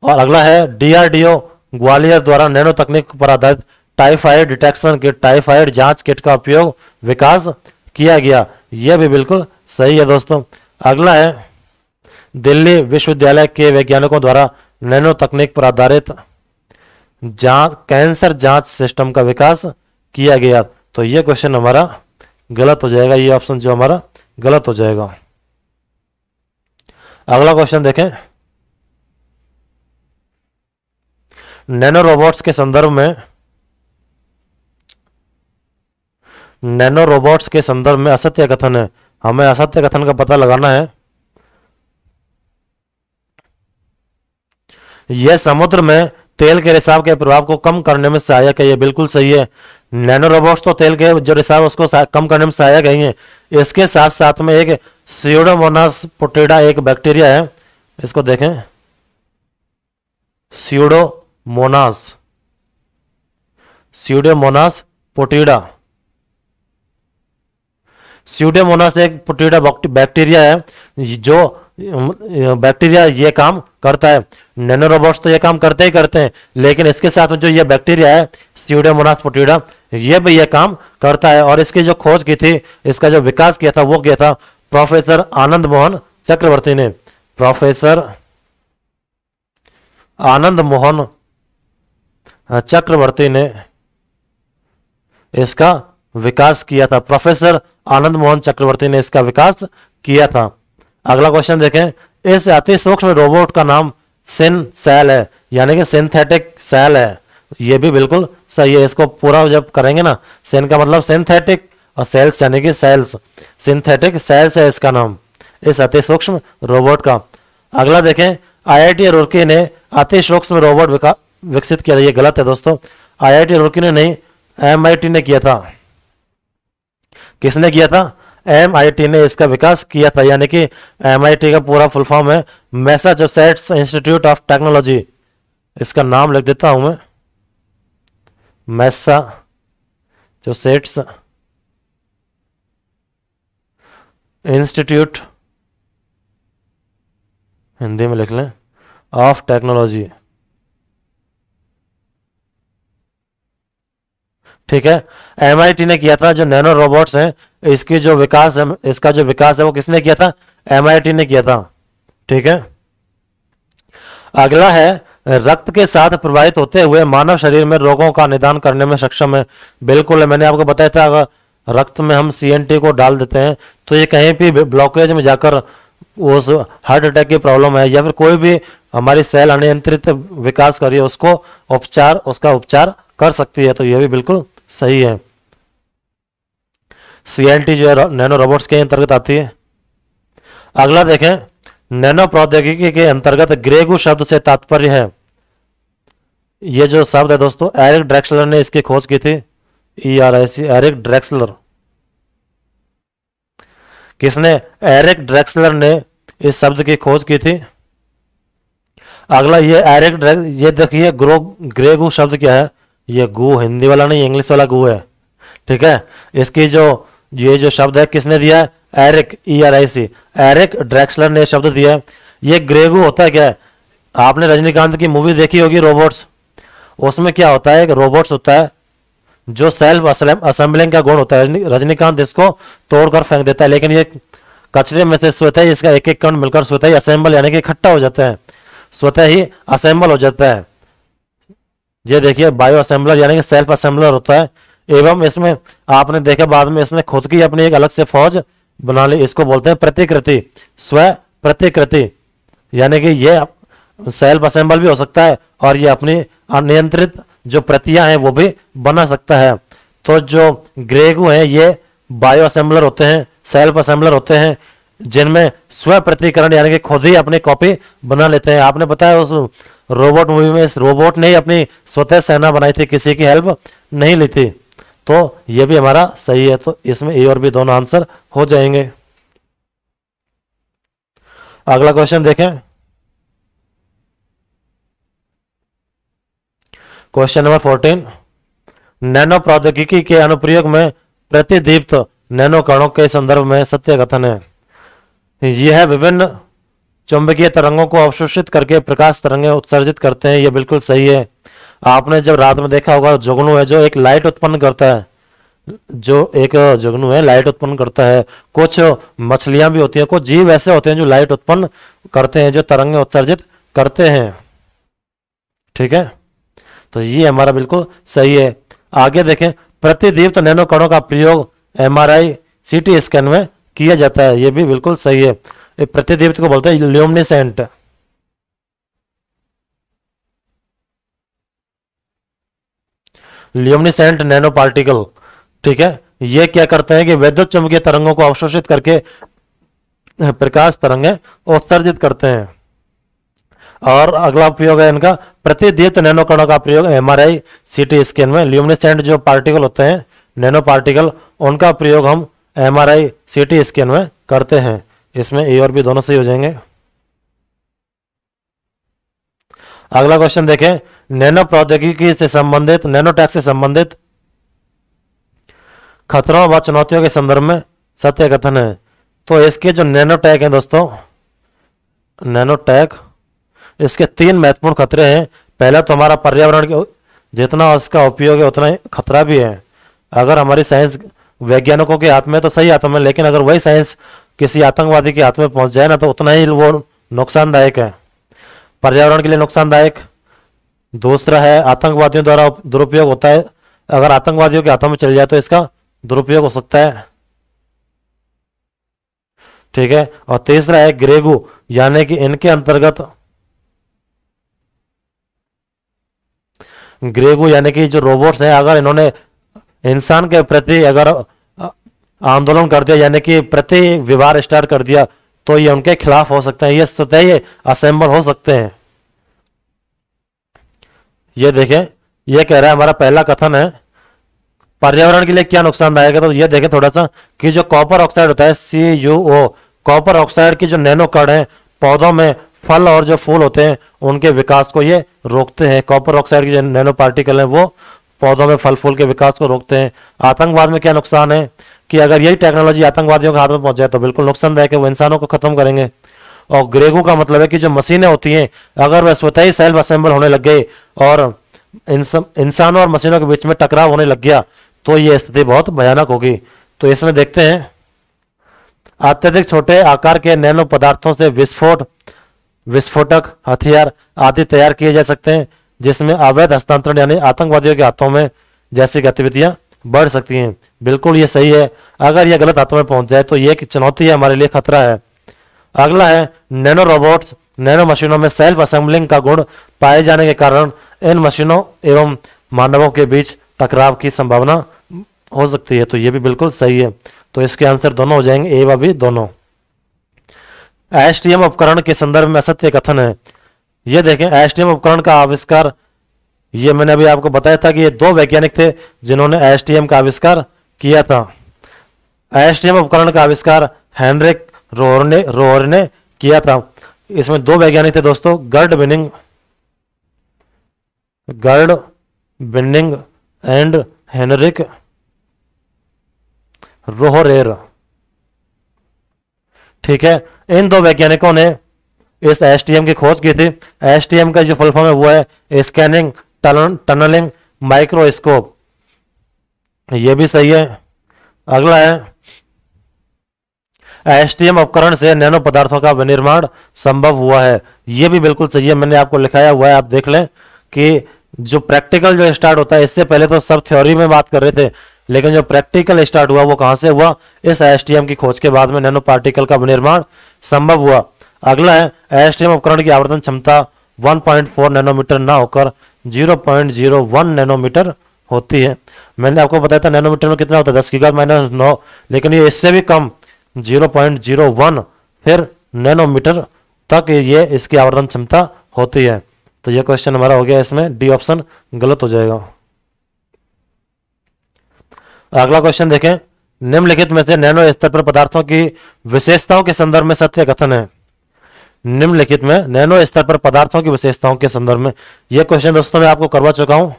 और अगला है DRDO ग्वालियर द्वारा नैनो तकनीक पर आधारित टाइफाइड डिटेक्शन किट, टाइफाइड जांच किट का उपयोग विकास किया गया। यह भी बिल्कुल सही है दोस्तों। अगला है दिल्ली विश्वविद्यालय के वैज्ञानिकों द्वारा नैनो तकनीक पर आधारित कैंसर जांच सिस्टम का विकास किया गया। तो यह क्वेश्चन हमारा गलत हो जाएगा, ये ऑप्शन जो हमारा गलत हो जाएगा। अगला क्वेश्चन देखें, नैनो रोबोट्स के संदर्भ में असत्य कथन है। हमें असत्य कथन का पता लगाना है। यह समुद्र में तेल के रिसाव के प्रभाव को कम करने में सहायक है, यह बिल्कुल सही है। नैनो रोबोट्स तो तेल के जो रिसाव उसको कम करने में सहायक है। इसके साथ साथ में एक स्यूडोमोनास पोटेडा एक बैक्टीरिया है, इसको देखें, स्यूडोमोनास पोटेडा, स्यूडोमोनास एक पोटेडा बैक्टीरिया है जो बैक्टीरिया ये काम करता है। नैनो रोबोट्स तो ये काम करते ही करते हैं, लेकिन इसके साथ में जो ये बैक्टीरिया है स्यूडोमोनास पोटिडा, ये भी ये काम करता है। और इसकी जो खोज की थी, इसका जो विकास किया था वो किया था प्रोफेसर आनंद मोहन चक्रवर्ती ने। प्रोफेसर आनंद मोहन चक्रवर्ती ने इसका विकास किया था। प्रोफेसर आनंद मोहन चक्रवर्ती ने इसका विकास किया था। अगला क्वेश्चन देखें, इस अति सूक्ष्म रोबोट का नाम सिन सेल है, यानी कि सिंथेटिक सेल है। ये भी बिल्कुल सही है। इसको पूरा जब करेंगे ना, सिन का मतलब सिंथेटिक और सेल्स यानी कि सेल्स, सिंथेटिक सेल्स है इसका नाम, इस अति सूक्ष्म रोबोट का। अगला देखें, आईआईटी रुड़की ने अति सूक्ष्म रोबोट विकसित किया। ये गलत है दोस्तों, आईआईटी रुड़की ने नहीं, एमआईटी ने किया था। किसने किया था? एमआईटी ने इसका विकास किया था, यानी कि एमआईटी का पूरा फुल फॉर्म है मैसाचुसेट्स इंस्टीट्यूट ऑफ टेक्नोलॉजी। इसका नाम लिख देता हूं मैं, मैसाचुसेट्स इंस्टीट्यूट, हिंदी में लिख लें, ऑफ टेक्नोलॉजी। ठीक है, एमआईटी ने किया था। जो नैनो रोबोट्स हैं, इसकी जो विकास है, इसका जो विकास है वो किसने किया था? एमआईटी ने किया था। ठीक है, अगला है, रक्त के साथ प्रवाहित होते हुए मानव शरीर में रोगों का निदान करने में सक्षम है। बिल्कुल है, मैंने आपको बताया था, अगर रक्त में हम सीएनटी को डाल देते हैं तो ये कहीं भी ब्लॉकेज में जाकर उस हार्ट अटैक की प्रॉब्लम है या फिर कोई भी हमारी सेल अनियंत्रित विकास करिए उसका उपचार कर सकती है। तो ये भी बिल्कुल सही है। सीएनटी जो है नैनो रोबोट्स के अंतर्गत आती है। अगला देखें, नैनो प्रौद्योगिकी के अंतर्गत ग्रेगू शब्द से तात्पर्य है। ये जो शब्द है दोस्तों, एरिक ड्रेक्सलर ने इसकी खोज की थी। ERIC, Eric Drexler. किसने? एरिक ड्रेक्सलर ने इस शब्द की खोज की थी। अगला ये ये देखिए, ग्रेगू शब्द क्या है? ये गु हिंदी वाला नहीं, इंग्लिश वाला गु है। ठीक है, इसकी ये जो शब्द है किसने दिया है? एरिक, ERIC, एरिक ड्रेक्सलर ने शब्द दिया है। ये ग्रेगू होता है क्या है? आपने रजनीकांत की मूवी देखी होगी रोबोट्स, उसमें क्या होता है? एक रोबोट्स होता है जो सेल्फ असेंबलिंग का गुण होता है। रजनीकांत इसको तोड़कर फेंक देता है, लेकिन ये कचरे में से स्वतः ही इसका एक एक कण मिलकर स्वतः ही असेंबल यानी कि इकट्ठा हो जाता है, स्वतः ही असेंबल हो जाता है। ये देखिए, बायो असेंबलर यानी कि सेल्फ असेंबलर होता है। एवं इसमें आपने देखा बाद में इसने खुद की अपनी एक अलग से फौज बना ली। इसको बोलते हैं प्रतिकृति, स्व प्रतिकृति, यानी कि ये सेल्फ असेंबल भी हो सकता है और ये अपनी अनियंत्रित जो प्रतियां हैं वो भी बना सकता है। तो जो ग्रेगू हैं ये बायो असेंबलर होते हैं, सेल्फ असेंबलर होते हैं, जिनमें स्व प्रतिकरण यानी कि खुद ही अपनी कॉपी बना लेते हैं। आपने बताया उस रोबोट मूवी में इस रोबोट ने ही अपनी स्वतः सेना बनाई थी, किसी की हेल्प नहीं ली थी। तो ये भी हमारा सही है। तो इसमें ए और बी दोनों आंसर हो जाएंगे। अगला क्वेश्चन देखें, क्वेश्चन नंबर 14, नैनो प्रौद्योगिकी के अनुप्रयोग में प्रतिदीप्त नैनो कणों के संदर्भ में सत्य कथन है। यह विभिन्न चुंबकीय तरंगों को अवशोषित करके प्रकाश तरंगें उत्सर्जित करते हैं। यह बिल्कुल सही है। आपने जब रात में देखा होगा, जुगनू है जो एक लाइट उत्पन्न करता है, जो एक जुगनू है लाइट उत्पन्न करता है। कुछ मछलियां भी होती हैं, कुछ जीव ऐसे होते हैं जो लाइट उत्पन्न करते हैं, जो तरंगें उत्सर्जित करते हैं। ठीक है, तो ये हमारा बिल्कुल सही है। आगे देखें, प्रतिदीप्त नैनो कणों का प्रयोग MRI CT स्कैन में किया जाता है। ये भी बिल्कुल सही है। प्रतिदीप्त को बोलते हैं ल्यूमिनेसेंट। Luminescent nano particle. ठीक है, ये क्या करते हैं कि विद्युत चुंबकीय तरंगों को अवशोषित करके प्रकाश तरंगें उत्सर्जित करते हैं। और अगला प्रयोग है इनका प्रतिदीप्त नैनो कणों का प्रयोग MRI CT स्कैन में। ल्यूमिनेसेंट जो पार्टिकल होते हैं, नैनो पार्टिकल, उनका प्रयोग हम MRI CT स्कैन में करते हैं। इसमें ए और बी दोनों सही हो जाएंगे। अगला क्वेश्चन देखें, नैनो प्रौद्योगिकी से संबंधित, नैनोटेक से संबंधित खतरों व चुनौतियों के संदर्भ में सत्य कथन है। तो इसके जो नैनोटेक है दोस्तों, नैनोटेक, इसके 3 महत्वपूर्ण खतरे हैं। पहला तो हमारा पर्यावरण के जितना उसका उपयोग है उतना ही खतरा भी है। अगर हमारी साइंस वैज्ञानिकों के हाथ में तो सही हाथों में, लेकिन अगर वही साइंस किसी आतंकवादी के हाथ में पहुंच जाए ना तो उतना ही वो नुकसानदायक है, पर्यावरण के लिए नुकसानदायक। दूसरा है आतंकवादियों द्वारा दुरुपयोग होता है, अगर आतंकवादियों के हाथों में चल जाए तो इसका दुरुपयोग हो सकता है, ठीक है। और तीसरा है ग्रेगू, यानी कि इनके अंतर्गत ग्रेगू यानी कि जो रोबोट्स हैं, अगर इन्होंने इंसान के प्रति अगर आंदोलन कर दिया यानी कि प्रति विवाद स्टार्ट कर दिया तो ये उनके खिलाफ हो सकते हैं, ये स्वतः ही असेंबल हो सकते हैं। ये देखें, ये कह रहा है हमारा पहला कथन है पर्यावरण के लिए क्या नुकसानदायक है। तो ये देखें थोड़ा सा कि जो कॉपर ऑक्साइड होता है CuO, कॉपर ऑक्साइड की जो नैनो कण है पौधों में फल और जो फूल होते हैं उनके विकास को ये रोकते हैं। कॉपर ऑक्साइड की जो नैनो पार्टिकल है वो पौधों में फल फूल के विकास को रोकते हैं। आतंकवाद में क्या नुकसान है कि अगर यही टेक्नोलॉजी आतंकवादियों के हाथ में पहुंच जाए तो बिल्कुल नुकसानदायक है, वो इंसानों को खत्म करेंगे। और ग्रेगो का मतलब है कि जो मशीनें होती हैं अगर वह स्वतः ही सेल्फ असेंबल होने लग गई और इंसानों और मशीनों के बीच में टकराव होने लग गया तो ये स्थिति बहुत भयानक होगी। तो इसमें देखते हैं अत्यधिक छोटे आकार के नैनो पदार्थों से विस्फोटक हथियार आदि तैयार किए जा सकते हैं, जिसमें अवैध हस्तांतरण यानी आतंकवादियों के हाथों में जैसी गतिविधियां बढ़ सकती हैं। बिल्कुल ये सही है, अगर ये गलत हाथों में पहुंच जाए तो ये एक चुनौती है, हमारे लिए खतरा है। अगला है नैनो रोबोट्स, नैनो मशीनों में सेल्फ असेंबलिंग का गुण पाए जाने के कारण इन मशीनों एवं मानवों के बीच टकराव की संभावना हो सकती है। तो ये भी बिल्कुल सही है, तो इसके आंसर दोनों हो जाएंगे, ए व बी दोनों। एसटीएम उपकरण के संदर्भ में असत्य कथन है। ये देखें एसटीएम उपकरण का आविष्कार, ये मैंने अभी आपको बताया था कि ये 2 वैज्ञानिक थे जिन्होंने एसटीएम का आविष्कार किया था। एसटीएम उपकरण का आविष्कार हेनरिक रोहर ने किया था। इसमें 2 वैज्ञानिक थे दोस्तों, गर्ड बिनिंग एंड हेनरिक रोहरेर, ठीक है। इन 2 वैज्ञानिकों ने इस एसटीएम की खोज की थी। एसटीएम का जो फुल फॉर्म है वो है स्कैनिंग टनलिंग माइक्रोस्कोप, ये भी सही है। अगला है एसटीएम उपकरण से नैनो पदार्थों का विनिर्माण संभव हुआ है, ये भी बिल्कुल सही है, मैंने आपको लिखाया हुआ है, आप देख लें कि जो प्रैक्टिकल जो स्टार्ट होता है, इससे पहले तो सब थ्योरी में बात कर रहे थे, लेकिन जो प्रैक्टिकल स्टार्ट हुआ वो कहां से हुआ, इस एसटीएम की खोज के बाद में नैनो पार्टिकल का विनिर्माण संभव हुआ। अगला है एसटीएम उपकरण की आवर्धन क्षमता 1.4 नैनोमीटर ना होकर 0.01 नैनोमीटर होती है। मैंने आपको बताया था नैनोमीटर में कितना होता है 10⁻⁹, लेकिन ये इससे भी कम 0.01 फिर नैनोमीटर तक ये इसकी आवर्धन क्षमता होती है। तो ये क्वेश्चन हमारा हो गया, इसमें डी ऑप्शन गलत हो जाएगा। अगला क्वेश्चन देखें, निम्नलिखित में से नैनो स्तर पर पदार्थों की विशेषताओं के संदर्भ में सत्य कथन है। निम्नलिखित में नैनो स्तर पर पदार्थों की विशेषताओं के संदर्भ में, यह क्वेश्चन दोस्तों मैं आपको करवा चुका हूं,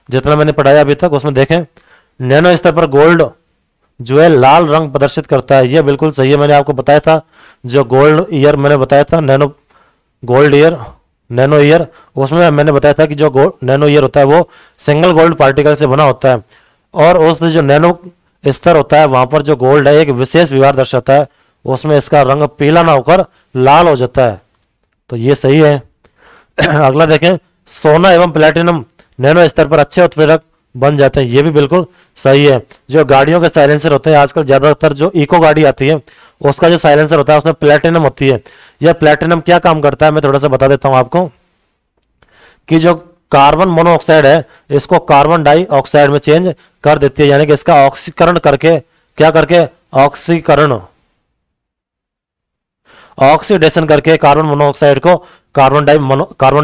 जितना मैंने पढ़ाया अभी तक उसमें देखें। नैनो स्तर पर गोल्ड जो है लाल रंग प्रदर्शित करता है, यह बिल्कुल सही है, मैंने आपको बताया था। जो गोल्ड ईयर मैंने बताया था, नैनो ईयर, उसमें मैंने बताया था कि जो नैनो ईयर होता है वो सिंगल गोल्ड पार्टिकल से बना होता है, और उस जो नैनो स्तर होता है वहां पर जो गोल्ड है एक विशेष व्यवहार दर्शाता है, उसमें इसका रंग पीला ना होकर लाल हो जाता है। तो ये सही है। अगला देखें, सोना एवं प्लेटिनम नैनो स्तर पर अच्छे उत्प्रेरक बन जाते हैं, ये भी बिल्कुल सही है। जो गाड़ियों के साइलेंसर होते हैं, आजकल ज्यादातर जो इको गाड़ी आती है उसका जो साइलेंसर होता है उसमें प्लेटिनम होती है। यह प्लेटिनम क्या काम करता है मैं थोड़ा सा बता देता हूं आपको, कि जो कार्बन मोनोऑक्साइड है इसको कार्बन डाइऑक्साइड में चेंज कर देती है, यानी कि इसका ऑक्सीकरण करके, क्या करके, ऑक्सीडेशन करके कार्बन मोनोऑक्साइड को कार्बन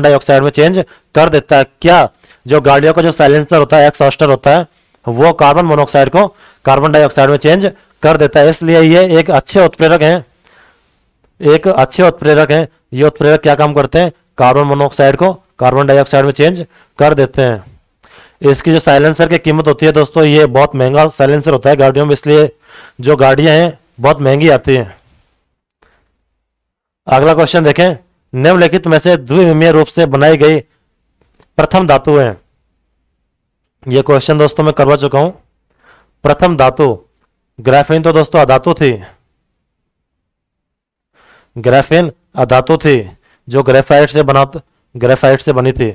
डाइऑक्साइड में चेंज कर देता है। क्या जो गाड़ियों का जो साइलेंसर होता है, एक्सहॉस्टर होता है, वो कार्बन मोनोऑक्साइड को कार्बन डाइऑक्साइड में चेंज कर देता है, इसलिए ये एक अच्छे उत्प्रेरक हैं, ये उत्प्रेरक क्या काम करते हैं, कार्बन मोनोऑक्साइड को कार्बन डाइऑक्साइड में चेंज कर देते हैं। इसकी जो साइलेंसर की कीमत होती है दोस्तों, ये बहुत महंगा साइलेंसर होता है गाड़ियों में, इसलिए जो गाड़ियां हैं बहुत महंगी आती हैं। अगला क्वेश्चन देखें, निम्नलिखित में से द्विविमीय रूप से बनाई गई प्रथम धातु है। यह क्वेश्चन दोस्तों मैं करवा चुका हूं। प्रथम धातु, ग्राफीन तो दोस्तों अधातु थी, ग्राफीन अधातु थी जो ग्रेफाइट से बनी थी।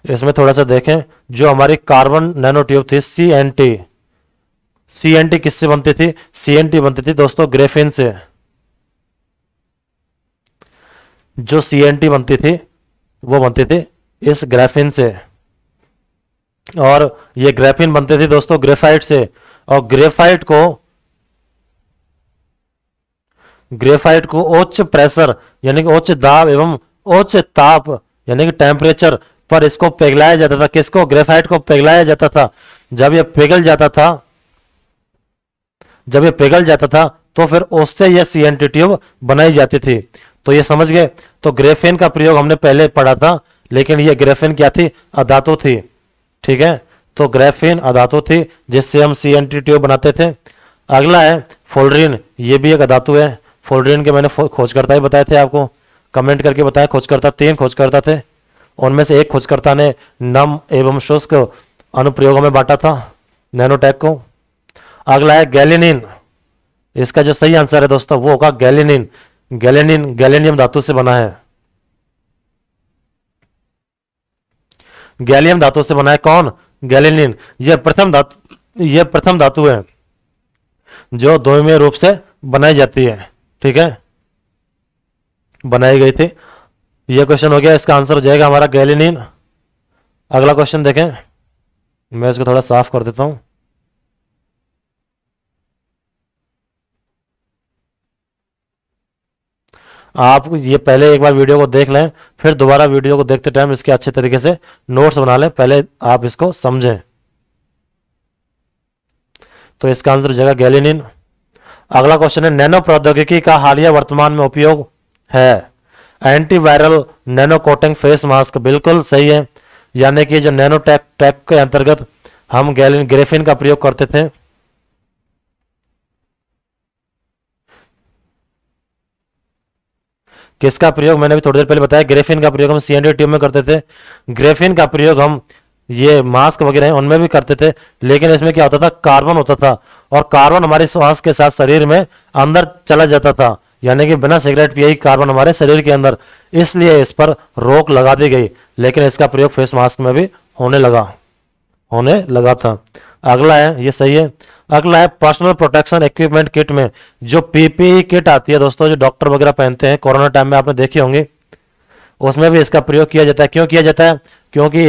इसमें थोड़ा सा देखें, जो हमारी कार्बन नैनो ट्यूब थी CNT, CNT किससे बनती थी? CNT बनती थी दोस्तों ग्रेफीन से। जो CNT बनती थी वो बनती थी इस ग्राफीन से, और ये ग्राफीन बनती थी दोस्तों ग्रेफाइट से। और ग्रेफाइट को उच्च प्रेशर यानी कि उच्च दाब एवं उच्च ताप यानी कि टेम्परेचर पर इसको पिघलाया जाता था। किसको? ग्रेफाइट को पिघलाया जाता था। जब ये पिघल जाता था तो फिर उससे यह CNT ट्यूब बनाई जाती थी। तो ये समझ गए। तो ग्रेफीन का प्रयोग हमने पहले पढ़ा था, लेकिन ये ग्रेफीन क्या थी? अधातु थी। ठीक है, तो ग्रेफीन अधातु थी जिससे हम CNT ट्यूब बनाते थे। अगला है फोल्ड्रीन, ये भी एक अधातु है। फोल्ड्रीन के मैंने खोजकर्ता ही बताए थे आपको, कमेंट करके बताया। खोजकर्ता 3 खोजकर्ता थे, उनमें से एक खोजकर्ता ने नम एवं शुष्क अनुप्रयोगों में बांटा था नैनोटेक को। अगला है गैलेनिन, इसका जो सही आंसर है दोस्तों वो होगा गैलेनिन। गैलेनिन गैलेनियम धातु से बना है, गैलियम धातु से बना है। कौन? गैलेनिन। यह प्रथम धातु है जो द्विमीय रूप से बनाई जाती है। ठीक है, बनाई गई थी। यह क्वेश्चन हो गया, इसका आंसर हो जाएगा हमारा गैलेनिन। अगला क्वेश्चन देखें, मैं इसको थोड़ा साफ कर देता हूं। आप ये पहले एक बार वीडियो को देख लें, फिर दोबारा वीडियो को देखते टाइम इसके अच्छे तरीके से नोट्स बना लें, पहले आप इसको समझें। तो इसका आंसर हो जाएगा गैलेनिन। अगला क्वेश्चन है, नैनो प्रौद्योगिकी का हालिया वर्तमान में उपयोग है। Antiviral nano coating face mask, बिल्कुल सही है। यानी कि जो नैनो टेक के अंतर्गत हम ग्रेफीन का प्रयोग करते थे। किसका प्रयोग? मैंने भी थोड़ी देर पहले बताया, ग्रेफीन का प्रयोग हम CNT ट्यूब में करते थे। ग्रेफीन का प्रयोग हम ये मास्क वगैरह हैं उनमें भी करते थे, लेकिन इसमें क्या होता था? कार्बन होता था, और कार्बन हमारे श्वास के साथ शरीर में अंदर चला जाता था, यानी कि बिना सिगरेट पिए ही कार्बन हमारे शरीर के अंदर, इसलिए इस पर रोक लगा दी गई। लेकिन इसका प्रयोग फेस मास्क में भी होने लगा था। अगला है, ये सही है। अगला है, पर्सनल प्रोटेक्शन इक्विपमेंट किट में जो PPE किट आती है दोस्तों, जो डॉक्टर वगैरह पहनते हैं, कोरोना टाइम में आपने देखी होंगी, उसमें भी इसका प्रयोग किया जाता है। क्यों किया जाता है? क्योंकि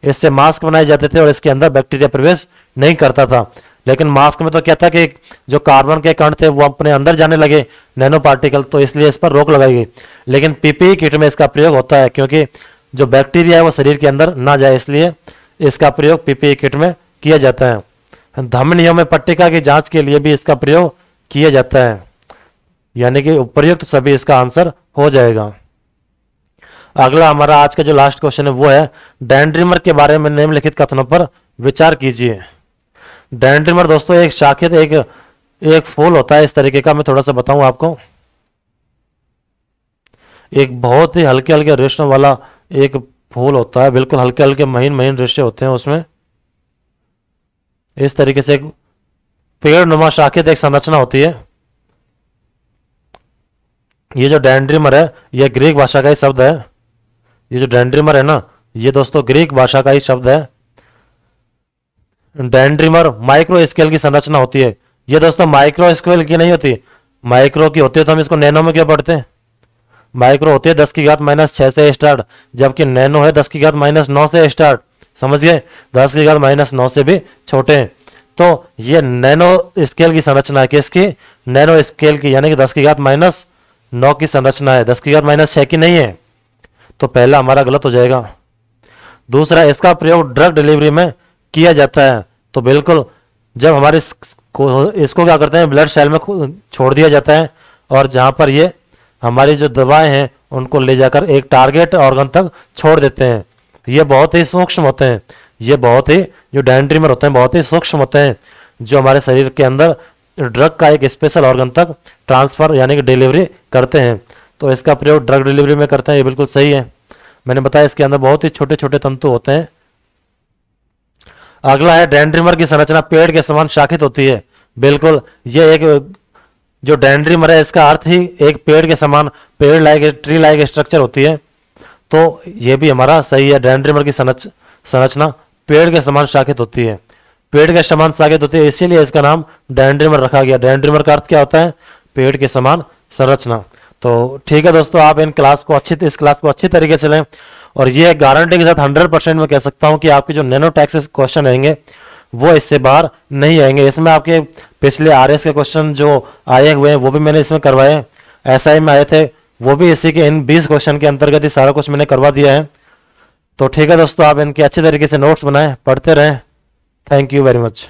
इससे मास्क बनाए जाते थे और इसके अंदर बैक्टीरिया प्रवेश नहीं करता था। लेकिन मास्क में तो क्या था कि जो कार्बन के कण थे वो अपने अंदर जाने लगे, नैनो पार्टिकल, तो इसलिए इस पर रोक लगाई गई। लेकिन PPE किट में इसका प्रयोग होता है, क्योंकि जो बैक्टीरिया है वो शरीर के अंदर ना जाए, इसलिए इसका प्रयोग PPE किट में किया जाता है। धमनियों में पट्टिका की जांच के लिए भी इसका प्रयोग किया जाता है। यानी कि उपयुक्त सभी इसका आंसर हो जाएगा। अगला हमारा आज का जो लास्ट क्वेश्चन है वो है, डैंड्रीमर के बारे में निम्नलिखित कथनों पर विचार कीजिए। डैंड्रीमर दोस्तों एक शाखित एक फूल होता है इस तरीके का। मैं थोड़ा सा बताऊं आपको, एक बहुत ही हल्के हल्के रेशों वाला एक फूल होता है, बिल्कुल हल्के हल्के महीन महीन रेशे होते हैं उसमें। इस तरीके से एक पेड़ नुमा शाखित एक संरचना होती है। ये जो डैंड्रीमर है यह ग्रीक भाषा का ही शब्द है। ये जो डैंड्रीमर है ना, ये दोस्तों ग्रीक भाषा का ही शब्द है। डैंड्रीमर माइक्रो स्केल की संरचना होती है। ये दोस्तों माइक्रो स्केल की नहीं होती, माइक्रो की होती है तो हम इसको नैनो में क्यों पढ़ते हैं? माइक्रो होती है 10⁻⁻⁶ से स्टार्ट, जबकि नैनो है 10⁻⁹ से स्टार्ट। समझ गए? 10⁻⁹ से भी छोटे हैं। तो ये नैनो स्केल की संरचना है। किसकी? नैनो स्केल की, यानी कि 10⁻⁹ की संरचना है, 10⁻⁶ की नहीं है। तो पहला हमारा गलत हो जाएगा। दूसरा, इसका प्रयोग ड्रग डिलीवरी में किया जाता है। तो बिल्कुल, जब हमारे इसको क्या करते हैं, ब्लड सेल में छोड़ दिया जाता है, और जहां पर ये हमारी जो दवाएं हैं उनको ले जाकर एक टारगेट ऑर्गन तक छोड़ देते हैं। ये बहुत ही सूक्ष्म होते हैं। ये बहुत ही, जो डैंड्रीमर होते हैं बहुत ही सूक्ष्म होते हैं, जो हमारे शरीर के अंदर ड्रग का एक स्पेशल ऑर्गन तक ट्रांसफर यानी कि डिलीवरी करते हैं। तो इसका प्रयोग ड्रग डिलीवरी में करते हैं, ये बिल्कुल सही है। मैंने बताया इसके अंदर बहुत ही छोटे छोटे तंतु होते हैं। अगला है डेंड्रीमर की संरचना पेड़ के समान शाखित होती है। बिल्कुल, ये एक जो डेंड्रीमर है इसका अर्थ ही एक पेड़ के समान, पेड़ लाइक ट्री लाइक स्ट्रक्चर होती है। तो ये भी हमारा सही है, डेंड्रीमर की संरचना पेड़ के समान शाखित होती है, पेड़ के समान शाखित होती है, इसीलिए इसका नाम डेंड्रीमर रखा गया। डेंड्रीमर का अर्थ क्या होता है? पेड़ के समान संरचना। तो ठीक है दोस्तों, आप इस क्लास को अच्छी तरीके से लें, और ये गारंटी के साथ 100% में कह सकता हूं कि आपके जो नैनो टैक्सेस क्वेश्चन रहेंगे वो इससे बाहर नहीं आएंगे। इसमें आपके पिछले आरएस के क्वेश्चन जो आए हुए हैं वो भी मैंने इसमें करवाए, एसआई में आए थे, वो भी इसी के इन 20 क्वेश्चन के अंतर्गत ही सारा कुछ मैंने करवा दिया है। तो ठीक है दोस्तों, आप इनके अच्छे तरीके से नोट्स बनाएं, पढ़ते रहें। Thank you very much.